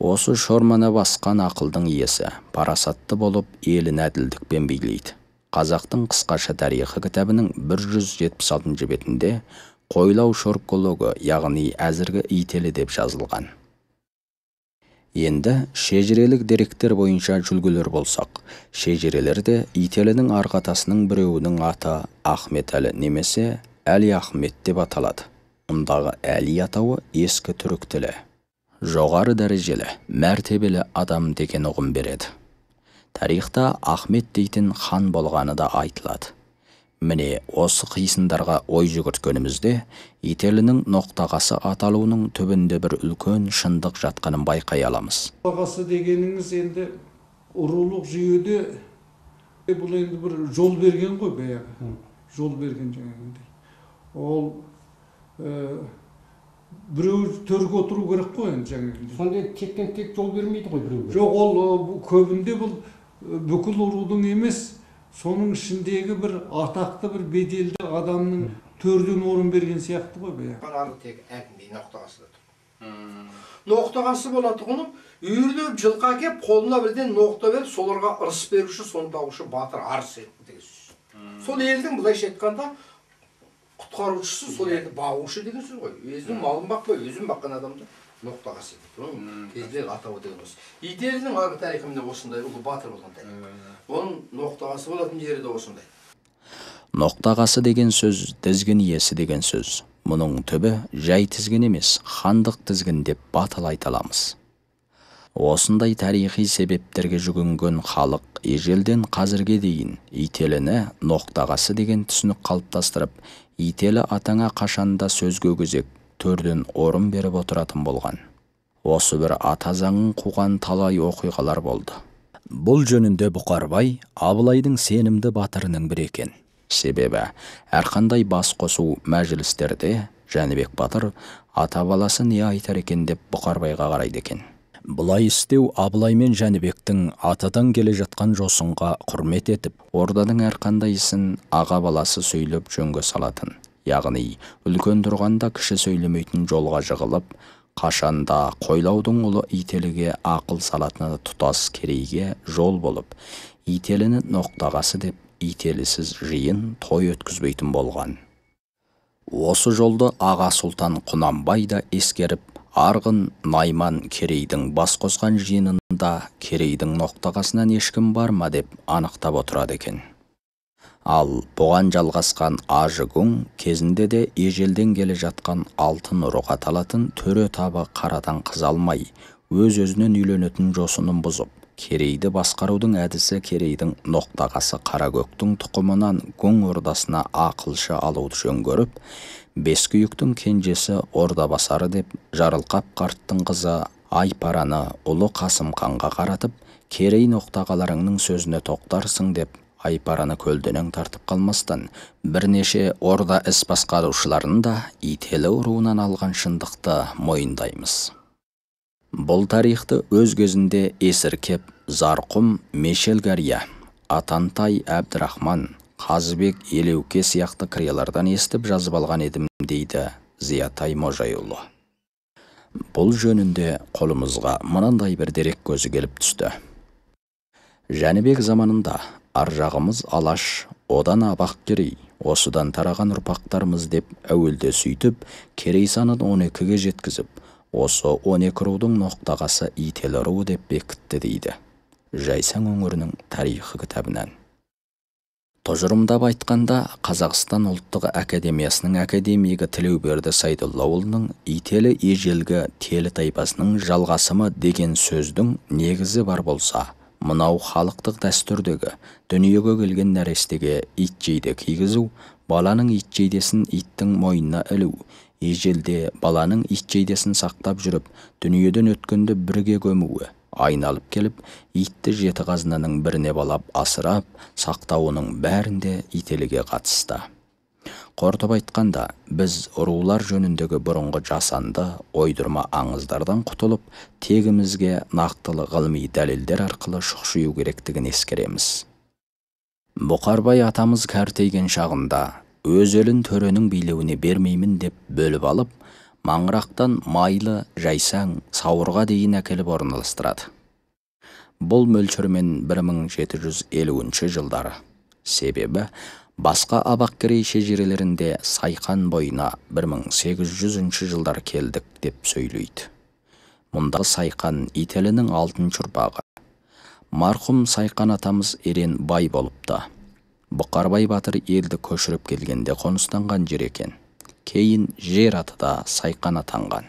Осы Шорманәп басқан ақылдың иесі, парасатты болып, елін әділдікпен билейді. Қазақтың қысқаша тарихы кітабының 176 бетінде Қойлау Шорколлогы, яғни әзіргі Ителі деп жазылған. Енді шежірелік деректер бойынша жүлгілер болсақ, шежірелерде Ителінің арғатасының біреуінің аты Ахмет Әлі немесе Әли Ахмет деп аталады. Мұндағы Әли атауы ескі түрік тілі. Жоғары дәрежелі, мәртебелі адам деген ұғым береді. Тарихта Ахмет дейтін хан болғаны да айтылады. Міне, осы қисындарға ой жүгірткенімізде, Ителінің ноқтағасы аталуының түбінде бір үлкен шындық жатқанын байқай аламыз. Ноқтағасы дегеніңіз енді ұрулық жүйеде бұл енді бір жол берген ғой баяғы. Жол берген жаңағындай. Ол біреу төрге отыру керек қой енді жаңағындай. Сонда тектен тек жол бермейді ғой біреуге. Жоқ, ол көбінде бұл бүкіл ұрудың емес, соның ішіндегі бір атақты бір беделді адамның төрден орын берген сияқты ғой баяғы. Арғы тек әкімдей ноқтағасы да. Ноқтағасы болады ғыным, үйірлеп жылқа кеп, қолына бірден ноқта беріп, соларға ырыс беруші, соны таушы батыр арыс етті деген сөз. Сол елдің бұлайша айтқанда құтқарушысы, сол елді бағушы деген сөз ғой. Өзінің малын бақпай, өзін баққан адамды ноқтағасы еді. Кездегі атауы деген осы. Ителінің арғы тарихында осындай ұлы батыр болған тарих. Оның ноқтағасы болатын жері де осындай. Ноқтағасы деген сөз тізгін иесі деген сөз. Мұның түбі жай тізгін емес, хандық тізгін деп батыл айта аламыз. Осындай тарихи себептерге жүгінген халық ежелден қазірге дейін Ителіні ноқтағасы деген түсінік қалыптастырып, Ителі атаңа қашанда сөзге кезек төрден орын беріп отыратын болған. Осы бір ата заңын қуған талай оқиғалар болды. Бұл жөнінде Бұқарбай Абылайдың сенімді батырының бірі екен. Себебі әрқандай бас қосу мәжілістерде Жәнібек батыр ата баласы не айтар екен деп Бұқарбайға қарайды екен. Бұлай істеу Абылай мен Жәнібектің атадан келе жатқан жосынға құрмет етіп, орданың әрқандай ісін аға баласы сөйлеп жөнге салатын. Яғни үлкен тұрғанда кіші сөйлемейтін жолға жығылып, қашанда қойлаудың ұлы Ителіге ақыл салатыны тұтас Керейге жол болып, Ителіні ноқтағасы деп Ителісіз жиын той өткізбейтін болған. Осы жолды аға сұлтан Құнанбай да ескеріп, Арғын Найман Керейдің бас қосқан жиынында Керейдің ноқтағасынан ешкім бар ма деп анықтап отырады екен. Ал бұған жалғасқан Ажыгүң кезінде де ежелден келе жатқан алтын ұрық аталатын төре табы қарадан қыз алмай, өз-өзінен үйленетін жосынын бұзып, Керейді басқарудың әдісі Керейдің ноқтағасы Қаракөктің тұқымынан Гүң ордасына ақылшы алуды жөн көріп, Бескүйіктің кенжесі Ордабасары деп Жарылқап қарттың қызы Айпараны ұлы Қасым ханға қаратып, керей ноқтағаларыңның сөзіне тоқтарсың деп, Айпараны көлденең тартып қалмастан, бірнеше орда іс басқарушыларын да Ителі руынан алған шындықты мойындаймыз. Бұл тарихты өз кезінде Есіркеп, Зарқұм, Мешелгария, Атантай, Әбдірахман, Қазыбек, Елеуке сияқты кіриялардан естіп жазып алған едім дейді Зиятай Можайұлы. Бұл жөнінде қолымызға мынандай бір дерек көзі келіп түсті. Жәнібек заманында аржағымыз Алаш, одан Абақкерей, осыдан тараған ұрпақтарымыз деп әуелде сөйтіп, керей санын 12-ге жеткізіп, осы 12 рудың ноқтағасы Ителі руы деп бекітті дейді Жайсаң өңірінің тарихы кітабынан. Тұжырымдап айтқанда, Қазақстан ұлттық академиясының академигі Тілеуберді Сайдоллаұлының Ителі ежелгі Телі тайпасының жалғасымы деген сөздің негізі бар болса, мынау халықтық дәстүрдегі дүниеге келген нәрестеге ит жейде кигізу, баланың ит жейдесін иттің мойнына ілу, ежелде баланың ит жейдесін сақтап жүріп, дүниеден өткенде бірге көмуі, айналып келіп, итті 7 қазынаның біріне балап асырап, сақтауының бәрінде Ителіге қатысты. Қортып айтқанда, біз рулар жөніндегі бұрынғы жасанды, ойдырма аңыздардан құтылып, тегімізге нақтылы ғылыми дәлелдер арқылы шұқшию керектігін ескереміз. Бұқарбай атамыз кәртейген шағында, өз елін төренің билеуіне бермеймін деп бөліп алып, Маңырақтан Майлы, Жайсаң, Сауырға дейін әкеліп орналастырады. Бұл мөлшермен 1750 жылдары. Себебі, басқа Абақкерей шежірелерінде Сайқан бойына 1800 жылдар келдік деп сөйлейді. Мұндағы Сайқан Ителінің 6 ұрпағы. Марқұм Сайқан атамыз ерен бай болыпты. Бұқарбай батыр елді көшіріп келгенде қоныстанған жер екен. Кейін жер аты да Сайқан атанған.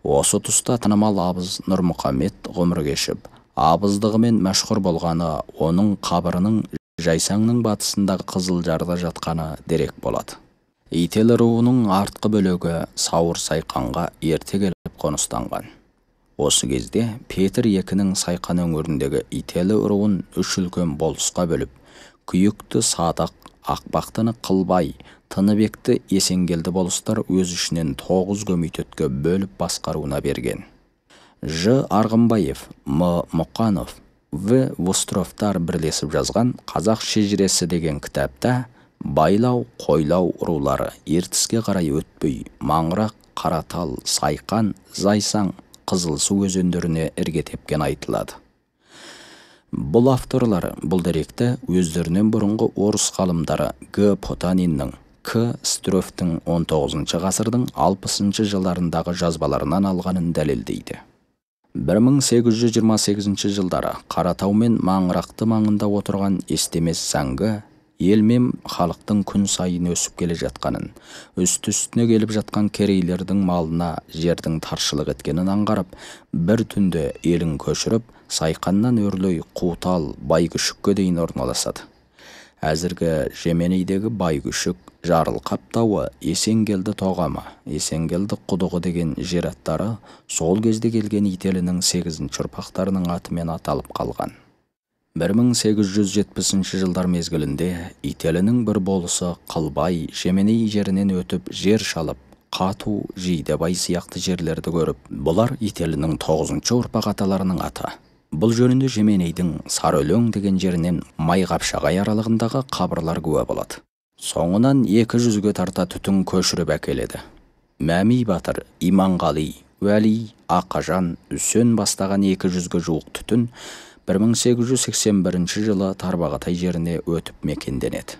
Осы тұста танымал абыз Нұрмұхамед ғұмыр кешіп, абыздығымен мәшһүр болғаны оның қабырының Жайсаңның батысындағы Қызылжарда жатқаны дерек болады. Ителі руының артқы бөлігі Сауыр Сайқанға ерте келіп қоныстанған. Осы кезде Петр II Сайқан өңіріндегі Ителі руын 3 үлкен болысқа бөліп, Күйікті Садақ, Ақбақтыны Қылбай, Тыныбекті Есенгелді болыстар өз ішінен 9 көмитетке бөліп басқаруына берген. Ж. Арғынбаев, М. Мұқанов, В. Востровтар бірлесіп жазған Қазақ шежіресі деген кітапта Байлау, Қойлау рулары ертіске қарай өтпей, Маңырақ, Қаратал, Сайқан, Зайсаң, Қызылсу өзендеріне ірге тепкен айтылады. Бұл авторлар бұл деректі өздерінен бұрынғы орыс ғалымдары Г. Потаниннің, К. Стрөфтің 19 ғасырдың 60 жылдарындағы жазбаларынан алғанын дәлелдейді. 1828 жылдары Қаратау мен Маңырақты маңында отырған естемес заңғы елмен халықтың күн сайын өсіп келе жатқанын, үсті-үстіне келіп жатқан керейлердің малына жердің таршылық еткенін аңғарып, бір түнде елін көшіріп, Сайқаннан өрлей Қутал, Байгүшікке дейін орналасады. Әзіргі Жеменейдегі Байгүшік, Жарылқап тауы, Есенгелді тоғамы, Есенгелді құдығы деген жер аттары сол кезде келген Ителінің 8 ұрпақтарының атымен аталып қалған. 1870 жылдар мезгілінде Ителінің бір болысы Қылбай, Жеменей жерінен өтіп жер шалып, Қату, Жидебай сияқты жерлерді көріп, бұлар Ителінің 9 ұрпақ аталарының аты. Бұл жөнінде Жеменейдің Сарөлең деген жерінен Майқапшағай аралығындағы қабырлар куә болады. Соңынан 200-ге тарта түтін көшіріп әкеледі. Мәми батыр, Иманғали, Уәли, Ақажан, Үсен бастаған 200-ге жуық түтін 1881 жылы Тарбағатай жеріне өтіп мекенденеді.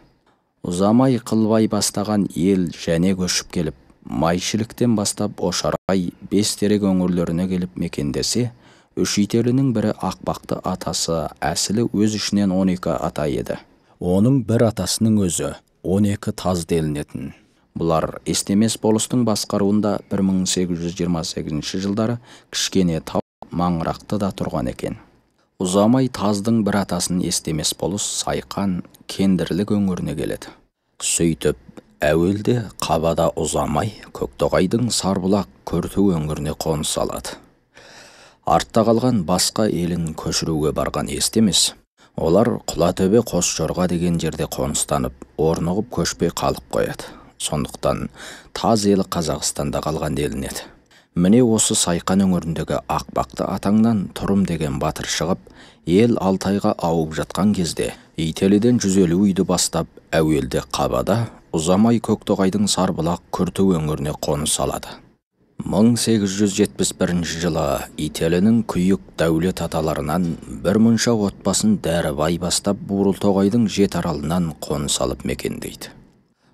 Ұзамай Қылбай бастаған ел және көшіп келіп, Майшіліктен бастап Ошарай, Бестерек өңірлеріне келіп мекендесе, Үш Ителінің бірі Ақбақты атасы әсілі өз ішінен 12 ата еді. Оның бір атасының өзі 12 таз делінетін. Бұлар естемес болыстың басқаруында 1828 жылдары Кішкене тау Маңырақта да тұрған екен. Ұзамай таздың бір атасын естемес болыс Сайқан Кендірлік өңіріне келеді. Сөйтіп, әуелде Қабада Ұзамай Көктоғайдың Сарбұлақ Көрту өңіріне қоныс алады. Артта қалған басқа елін көшіруге барған естемес. Олар Құлатөбе Қосжорға деген жерде қоныстанып, орнығып көшпей қалып қояды. Сондықтан таз елі Қазақстанда қалған делінеді. Міне осы Сайқан өңіріндегі Ақбақты атаңнан Тұрым деген батыр шығып, ел Алтайға ауып жатқан кезде Ителеден 150 үйді бастап, әуелде Қабада, ұзамай Көктоғайдың Сарбұлақ Күрті өңіріне қоныс алады. 1871 жылы Ителінің күйік дәулет аталарынан бір мұнша отбасын Дәрібай бастап Бурылтоғайдың Жетаралынан қоныс алып мекендейді.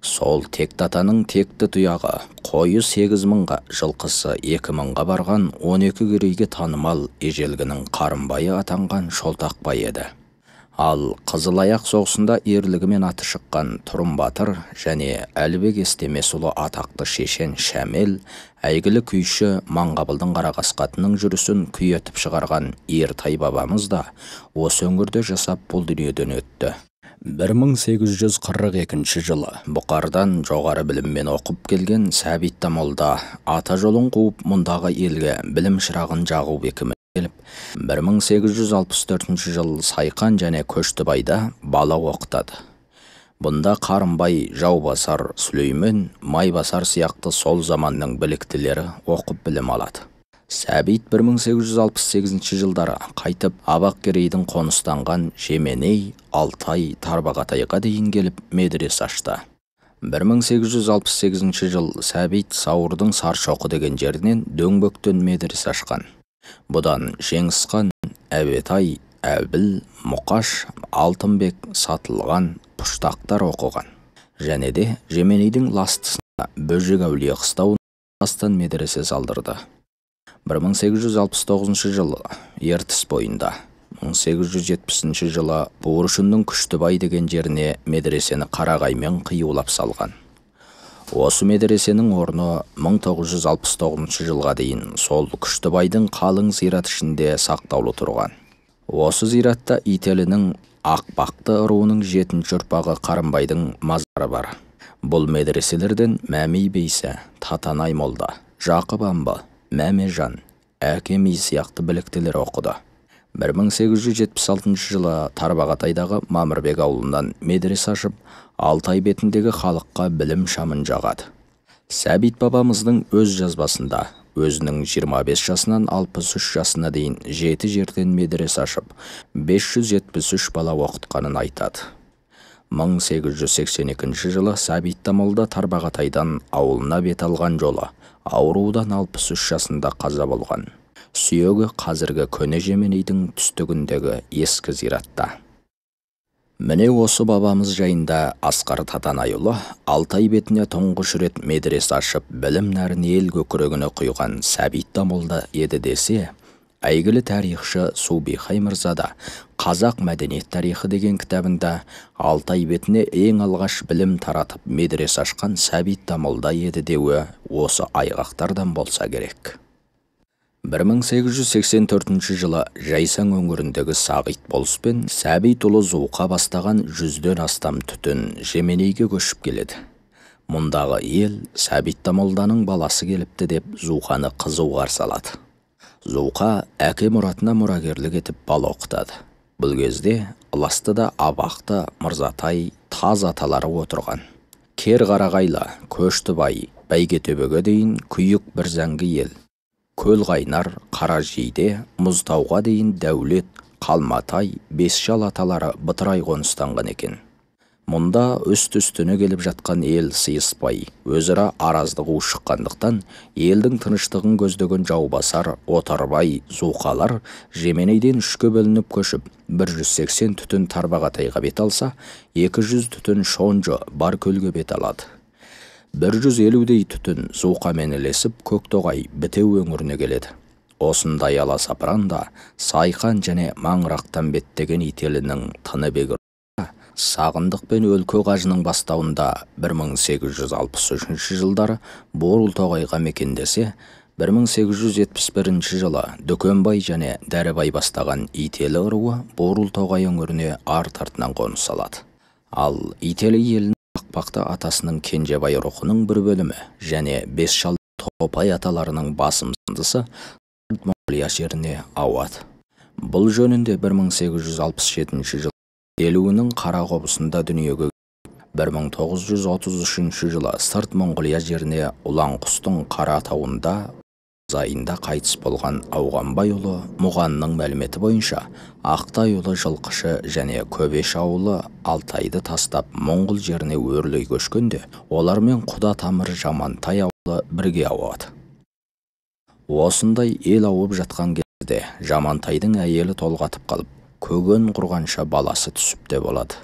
Сол текті атаның текті тұяғы қойы 8.000-ға, жылқысы 2.000-ға барған 12 керейге танымал ежелгінің Қарымбайы атанған Шолтақбай еді. Ал Қызылаяқ соғысында ерлігімен аты шыққан Тұрым батыр және Әлібек Естемесұлы атақты шешен Шәмел, әйгілі күйші Маңғабылдың Қарақасқатының жүрісін күй етіп шығарған Ертай бабамыз да осы өңірде жасап бұл дүниеден өтті. 1842 жылы Бұқардан жоғары біліммен оқып келген Сәбит молда ата жолын қуып мұндағы елге білім шырағын жағу бекімен келіп, 1864 жыл Сайқан және Көштібайда бала оқытады. Бұнда Қарымбай, Жаубасар, Сүлеймен, Майбасар сияқты сол заманның біліктілері оқып білім алады. Сәбит 1868 жылдары қайтып Абақ-Керейдің қоныстанған Жеменей, Алтай, Тарбағатайға дейін келіп медресе ашты. 1868 жыл Сәбит Сауырдың Саршоқы деген жерінен Дөңбөктен медресе ашқан. Бұдан Жеңісхан, Әбетай, Әбіл, Мұқаш, Алтынбек, Сатылған, Пұштақтар оқыған. Және де Жеменейдің ластысына Бөжек әулие қыстауын астан медресе салдырды. 1869 жылы Ертіс бойында, 1870 жылы Буыршынның Күштібай деген жеріне медресені қарағаймен қиюлап салған. Осы медресенің орны 1969 жылға дейін сол Күштібайдың қалың зират ішінде сақтаулы тұрған. Осы зиратта Ителінің Ақбақты руының 7-ші ұрпағы Қарымбайдың мазары бар. Бұл медреселерден Мәми Бейсі, Татанай молда, Жақып Амбы, Мәмежан, Әкеми сияқты біліктілер оқыды. 1876 жылы Тарбағатайдағы Мамырбек ауылынан медресе ашып, Алтай бетіндегі халыққа білім шамын жағады. Сәбит бабамыздың өз жазбасында өзінің 25 жасынан 63 жасына дейін 7 жерден медресе ашып, 573 бала оқытқанын айтады. 1882 жылы Сәбит молда Тарбағатайдан ауылына бет алған жолы аурудан 63 жасында қаза болған. Сүйегі қазіргі көне Жеменейдің түстігіндегі ескі зиратта. Міне осы бабамыз жайында Асқар Татанайұлы Алтай бетіне тұңғыш рет медресе ашып, білім нәрін ел көкірегіне құйған Сәбит молда еді десе, әйгілі тарихшы Субихай мырза да Қазақ мәдениет тарихы деген кітабында Алтай бетіне ең алғаш білім таратып медресе ашқан Сәбит молда еді деуі осы айғақтардан болса керек. 1884 жылы Жайсаң өңіріндегі Сағит болыспен Сәбит ұлы Зуқа бастаған 100-ден астам түтін Жеменейге көшіп келеді. Мұндағы ел Сәбит молданың баласы келіпті деп Зуқаны қызу қарсы алады. Зуқа әке мұратына мұрагерлік етіп бала оқытады. Бұл кезде Ыластыда Абақты, Мырзатай, Таз аталары отырған. Керқарағайлы, Көштібай, Бәйгетөбеге дейін күйік бір зәңгі ел. Көлқайнар, Қаражиде, Мұзтауға дейін Дәулет, Қалматай, Бесшал аталары бытырай қоныстанған екен. Мұнда үсті-үстіне келіп жатқан ел сыйыспай, өзара араздығы ушыққандықтан, елдің тыныштығын көздеген Жаубасар, Отарбай, Зуқалар Жеменейден 3-ке бөлініп көшіп, 180 түтін Тарбағатайға бет алса, 200 түтін Шонжы Баркөлге бет алады. 150-дей түтін Зуқамен ілесіп, Көктоғай Бітеу өңіріне келеді. Осындай аласапыранда Сайқан және Маңырақтан беттеген Ителінің Тыныбек Сағындық пен Өлкө қажының бастауында 1863 жылдары Бурылтоғайға мекендесе, 1871 жылы Дүкенбай және Дәрібай бастаған Ителі руы Бурылтоғай өңіріне арт-артынан қоныс алады. Ал Ителі елінің Ақбақты атасының Кенжебай рухының бір бөлімі және Бесшал Топай аталарының басым сындысы Монғолия жеріне ауады. Бұл жөнінде 1867 жылы Елуінің қара қобысында дүниеге 1933 жылы сырт Монғолия жеріне Ұланқұстың қара тауында айында қайтыс болған Ауғанбайұлы Мұғанның мәліметі бойынша Ақтайұлы жылқышы және Көбеш ауылы Алтайды тастап Монғол жеріне өрлей көшкенде, олармен құда тамыр Жамантай ауылы бірге ауады. Осындай ел ауып жатқан кезде Жамантайдың әйелі толғатып қалып, көген құрғанша баласы түсіп те болады.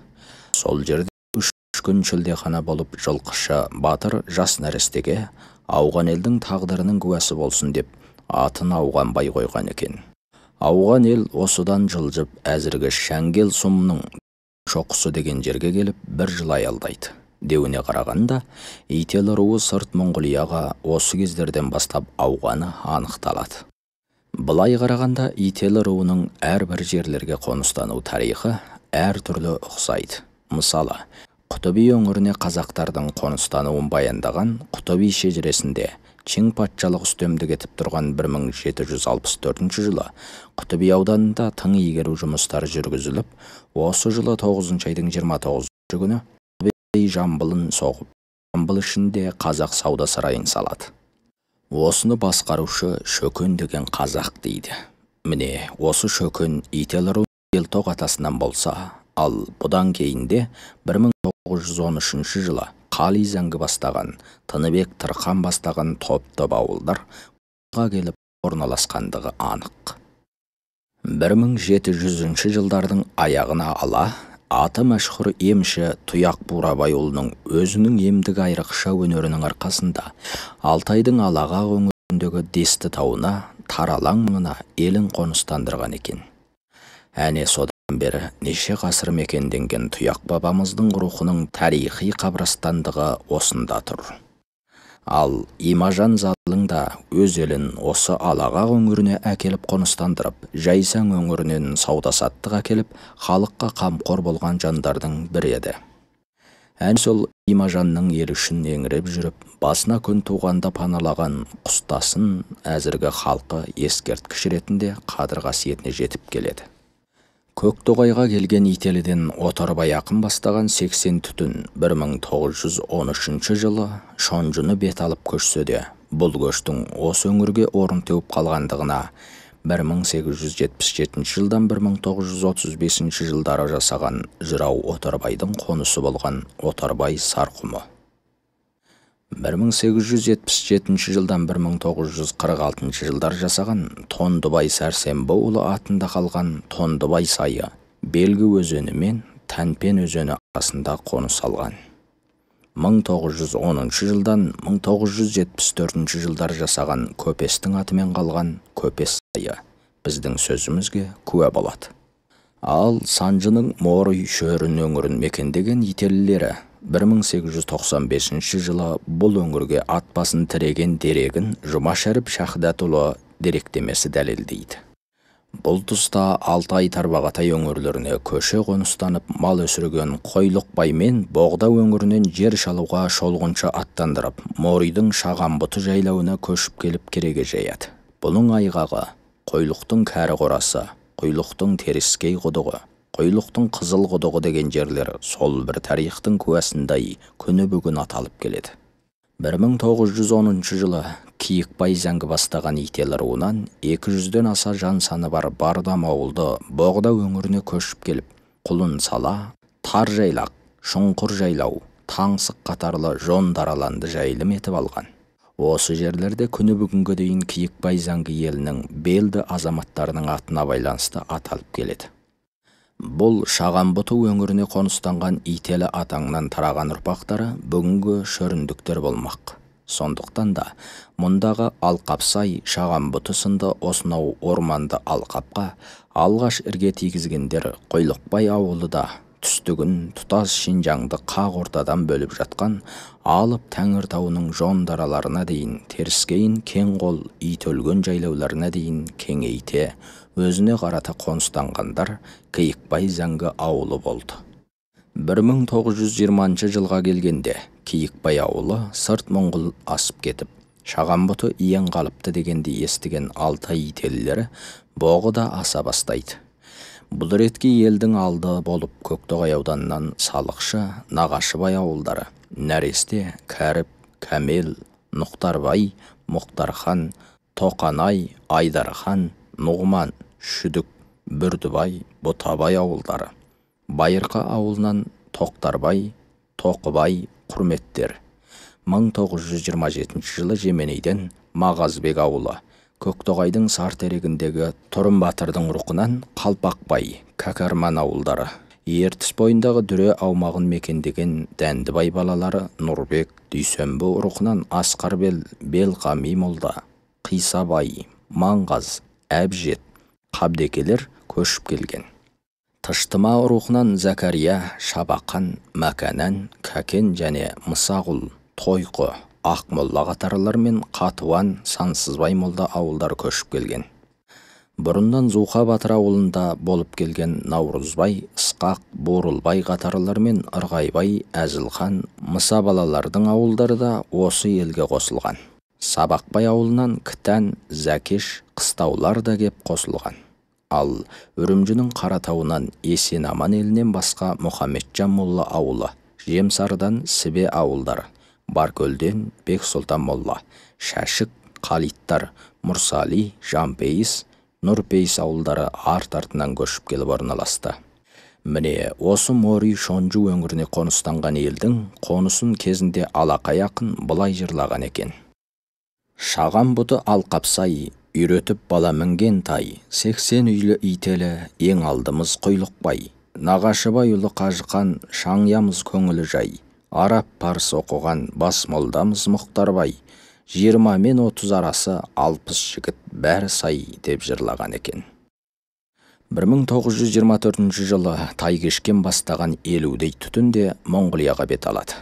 Сол жерде 3 күн шілдехана болып жылқышы батыр жас нәрестеге ауған елдің тағдырының куәсі болсын деп атын Ауғанбай қойған екен. Ауған ел осыдан жылжып әзіргі Шәңгел сұмның шоқысы деген жерге келіп бір жыл аялдайды. Деуіне қарағанда, Ителі руы сырт Монғолияға осы кездерден бастап ауғаны анықталады. Былай қарағанда, Ителі руының әрбір жерлерге қоныстану тарихы әр түрлі ұқсайды. Мысалы, Құтыби өңіріне қазақтардың қоныстануын баяндаған Құтыби шежіресінде Чин патшалық үстемдік етіп тұрған 1764 жылы Құтыби ауданында тың игеру жұмыстары жүргізіліп, осы жылы 9 айдың 29 күні Жамбылын соғып, Жамбыл ішінде қазақ сауда сарайын салады. Осыны басқарушы Шөкен деген қазақ дейді. Міне, осы Шөкен Ителі руы Елтоқ атасынан болса, ал бұдан кейінде 1913 жылы Қали Зәңгі бастаған, Тыныбек Тырқан бастаған топ-топ ауылдар құға келіп орналасқандығы анық. 1700 жылдардың аяғына ала, аты мәшһүр емші Тұяқ Бурабайұлының өзінің емдік айрықша өнерінің арқасында Алтайдың Алаға өңіріндегі Десті тауына, Таралаң маңына елін қоныстандырған екен. Әне содан бері неше ғасыр мекенденген Тұяқ бабамыздың рухының тарихи қабырстандығы осында тұр. Ал Имажан Залың да өз елін осы Алаға өңіріне әкеліп қоныстандырып, Жайсаң өңірінен сауда-саттық әкеліп, халыққа қамқор болған жандардың бірі еді. Әне сол Имажанның ел үшін еңіреп жүріп, басына күн туғанда паналаған құстасын әзіргі халқы ескерткіш ретінде қадір қасиетіне жетіп келеді. Көктоғайға келген Ителіден Отарбай ақын бастаған 80 түтін 1913 жылы Шонжыны бет алып көшсе де, бұл көштің осы өңірге орын теуіп қалғандығына 1877 жылдан 1935 жылдары жасаған жырау Отарбайдың қонысы болған Отарбай Сарқұмы. 1877 жылдан 1946 жылдар жасаған Тондыбай Сәрсенбіұлы атында қалған Тондыбай сайы Белгі өзені мен Тәнпен өзені арасында қоныс алған. 1910 жылдан 1974 жылдар жасаған Көпестің атымен қалған Көпес сайы біздің сөзімізге куә болады. Ал Санжының Морой Шөрін өңірін мекендеген ителілері 1895 жылы бұл өңірге ат басын тіреген дерегін Жұмашәріп Шахдатұлы деректемесі дәлелдейді. Бұл тұста Алтай Тарбағатай өңірлеріне көше қоныстанып мал өсірген Қойлықбай мен Боғда өңірінен жер шалуға шолғыншы аттандырып, Моройдың Шағанбұты жайлауына көшіп келіп кереге жаяды. Бұның айғағы Қойлықтың кәрі қорасы, Қойлықтың Теріскей құдығы, Қойлықтың Қызыл құдығы деген жерлер сол бір тарихтың куәсіндей күні бүгін аталып келеді. 1910 жылы Киікбай Зәңгі бастаған Ителі руынан 200-ден аса жан саны бар Бардам ауылды Боғда өңіріне көшіп келіп, Құлын сала, Тар жайлақ, Шұңқыр жайлау, Таңсық қатарлы жон дараланды жайылым етіп алған. Осы жерлерде күні бүгінге дейін Киікбай Зәңгі елінің белді азаматтарының атына байланысты аталып келеді. Бұл Шағанбұты өңіріне қоныстанған Ителі атаңнан тараған ұрпақтары бүгінгі шөріндіктер болмақ. Сондықтан да мұндағы Алқапсай, Шағанбұты сынды осынау орманды алқапқа алғаш ірге тигізгендер Қойлықбай ауылы да түстігін тұтас Шинжаңды қақ ортадан бөліп жатқан Алып Тәңір тауының жон дараларына дейін теріскейін кең қол Итөлген жайлауларына дейін кеңейте өзіне қарата қоныстанғандар Киікбай Зәңгі ауылы болды. 1920 жылға келгенде Киікбай ауылы сырт Моңғол асып кетіп, Шаған бұты иен қалыпты дегенді естіген Алтай ителілері боғы да аса бастайды. Бұл ретке елдің алды болып Көктоғай ауданынан Салықшы, Нағашыбай ауылдары, Нәресте, Кәріп, Кәмел, Нұқтарбай, Мұқтархан, Тоқанай, Айдархан, Нұғман, Шүдік, Бүрдібай, Бұтабай ауылдары. Байырқа ауылынан Тоқтарбай, Тоқыбай, Құрметтер. 1927 жылы Жеменейден Мағазбек ауылы, Көктоғайдың Сартерегіндегі Тұрым Батырдың рұқынан Қалпақбай, Кәкәрман ауылдары. Ертіс бойындағы дүре аумағын мекендеген Дәндібай балалары Нұрбек, Дүйсенбі рұқынан Асқарбел, Белқами молда, Қисабай, Маңғаз, Әбжет, Қабдекелер көшіп келген. Тыштыма рұқынан Зәкәрия, Шабақан, Мәкәнән, Кәкен және Мысағұл, Тойқы, Ақмолла қатарлар мен Қатуан, Сансызбай молда ауылдар көшіп келген. Бұрыннан Зуқа Батыр ауылында болып келген Наурызбай, Ысқақ, Борылбай қатарлар мен Ырғайбай, Әзілхан, Мұса балалардың ауылдары да осы елге қосылған. Сабақбай ауылынан Кітән, Зәкеш, Қыстаулар да кеп қосылған. Ал Үрімжінің Қаратауынан Есен-Аман елінен басқа Мұхамеджан молла ауылы, Жемсардан Сібе ауылдары, Баркөлден Бексұлтан молла, Шәшік, Қалиттар, Мұрсали, Жампейіс, Нұрпейіс ауылдары арт-артынан көшіп келіп орналасты. Міне осы Мори Шонжу өңіріне қоныстанған елдің қонысын кезінде Алақай ақын былай жырлаған екен. Шаған бұты алқапсай, үйретіп бала мінген тай, 80 үйлі ителі ең алдымыз Құйлықбай. Нағашыбай ұлы Қажықан, шаңямыз көңілі жай. Араб парс оқыған бас молдамыз Мұқтарбай. 20 мен 30 арасы 60 жігіт бәрі сай деп жырлаған екен. 1924 жылы тай кешкен бастаған елудей түтін де Монғолияға бет алады.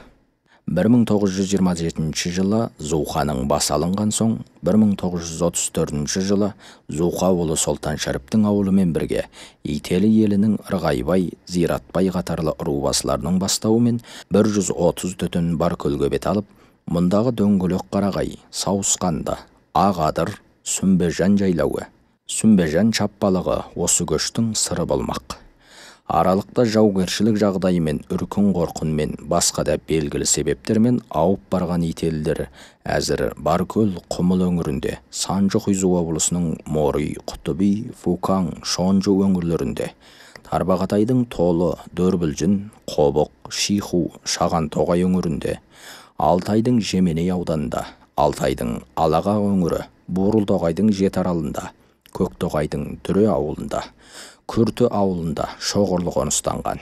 1927 жылы Зұлқаның басы алынған соң, 1934 жылы Зұлқа ұлы Солтан Шәріптің ауылымен бірге Ителі елінің Ырғайбай, Зиратбай қатарлы рубасыларының бастауымен 130 түтін Баркөлге бет алып, мұндағы Дөңгөлек Қарағай, Сауысқанды, Ағадыр, Сүмбежан жайлауы, Сүмбежан шаппалығы осы көштің сыры болмақ. Аралықта жаугершілік жағдайымен, үркін қорқынмен, басқа да белгілі себептермен ауып барған ителілер әзір Баркөл, Құмыл өңірінде, Санжы-Құйзу облысының Морой, Құтыби, Фукаң, Шонжу өңірлерінде, Тарбағатайдың Толы, Дөрбілжін, Қобық, Шиху, Шаған-Тоғай өңірінде, Алтайдың Жеменей ауданында, Алтайдың Алаға өңірі, Бурылтоғайдың Жетаралында, Көктоғайдың Дүре ауылында, Күрті ауылында шоғырлы қоныстанған.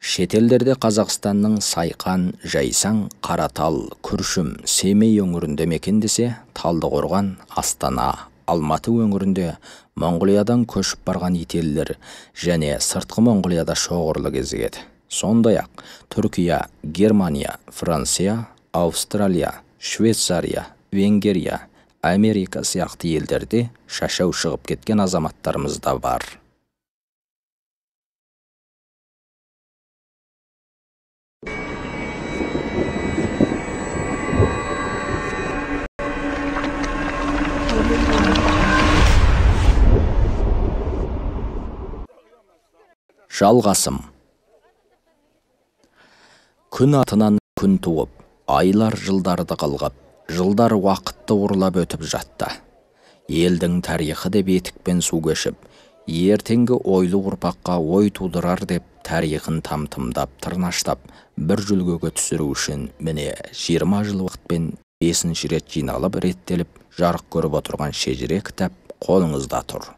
Шетелдерде Қазақстанның Сайқан, Жайсаң, Қаратал, Күршім, Семей өңірінде мекендесе, Талдықорған, Астана, Алматы өңірінде Монғолиядан көшіп барған ителілер және сыртқы Монғолияда шоғырлы кезігеді. Сондай-ақ Түркия, Германия, Франция, Австралия, Швейцария, Венгерия, Америка сияқты елдерде шашау шығып кеткен азаматтарымыз да бар. Жалғасым. Күн атынан күн туып, айлар жылдарды қылғып, жылдар уақытты ұрлап өтіп жатты. Елдің тарихы деп етікпен су көшіп, ертеңгі ойлы ұрпаққа ой тудырар деп тарихын тамтымдап, тырнаштап, бір жүлгеге түсіру үшін міне 20 жыл уақытпен 5-ші рет жиналып, реттеліп, жарық көріп отырған шежіре кітап қолыңызда тұр.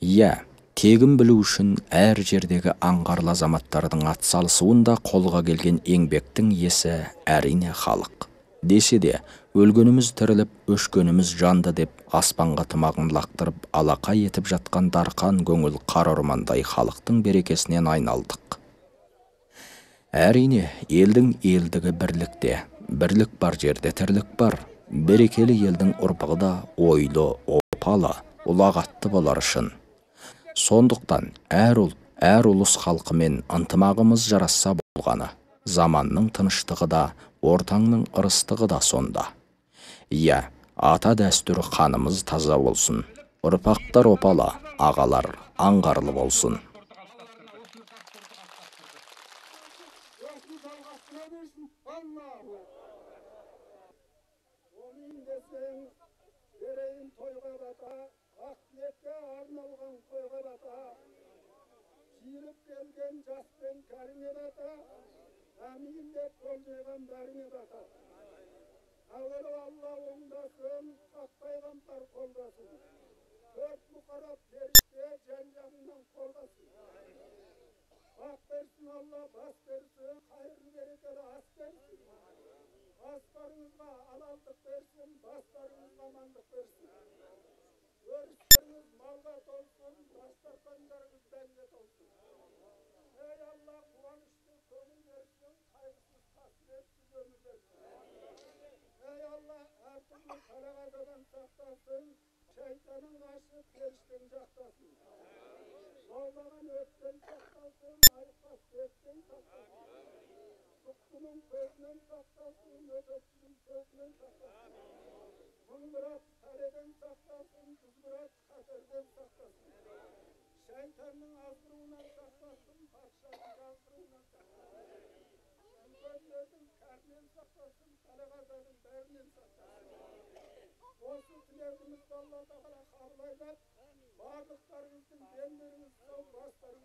Иә, тегін білу үшін әр жердегі аңғарлы азаматтардың атсалысуында қолға келген еңбектің иесі әрине халық. Десе де, өлгеніміз тіріліп, өшкеніміз жанды деп аспанға тымағын лақтырып, алақай етіп жатқан дарқан көңіл қар ормандай халықтың берекесінен айналдық. Әрине, елдің елдігі бірлікте, бірлік бар жерде тірлік бар. Берекелі елдің ұрпағы да ойлы, опалы, ұлағатты болар үшін. Сондықтан әр ұлт, әр ұлыс халқымен ынтымағымыз жарасса болғаны, заманның тыныштығы да, ортаңның ырыстығы да сонда. Иә, Ата дәстүр қанымыз таза болсын. Ұрпақтар опала, ағалар аңғарлы болсын. Жиылып келген жас пен кәріңе бата, әмин деп қол жиған бәріңе бата. Әуелі Алла оңдасын, ақ пайғамбар қолдасын. Төрт мұқарап періште жан-жағыңнан қорғасын. Бақ берсін Алла, бас берсін, қайырлы берекелі ас берсін. Астарыңызға алалдық берсін, бастарыңызға амандық берсін. Өрістеріңіз малға толсын, дастархандарыңыз дәмге толсын. Ey Allah, қуанышты көңіл берсін, қайғысыз қасіретсіз өмір берсін. Ey Allah, әртүрлі қарағададан сақтасын, шайтанның ашып періштен жақтасын. Жолдаған өттен сақтасын, айықпас беттен сақтасын. Сұқтының көзінен сақтасын, өтөкшінің сөзінен сақтасын. Мұңғырат пәледен сақтасын, күзгірат қатерден сақтасын. Шайтанның аздыруынан сақтасын, патшаның жаздыруынан сақтасын. Сүлгөндердің кәрінен сақтасын, қалағазадың бәрінен сақтасын. Осы тілегімізді Алла Тағала қабыл айтып, барлықтарыңыздың дендеріңіз сау, бастарыңыз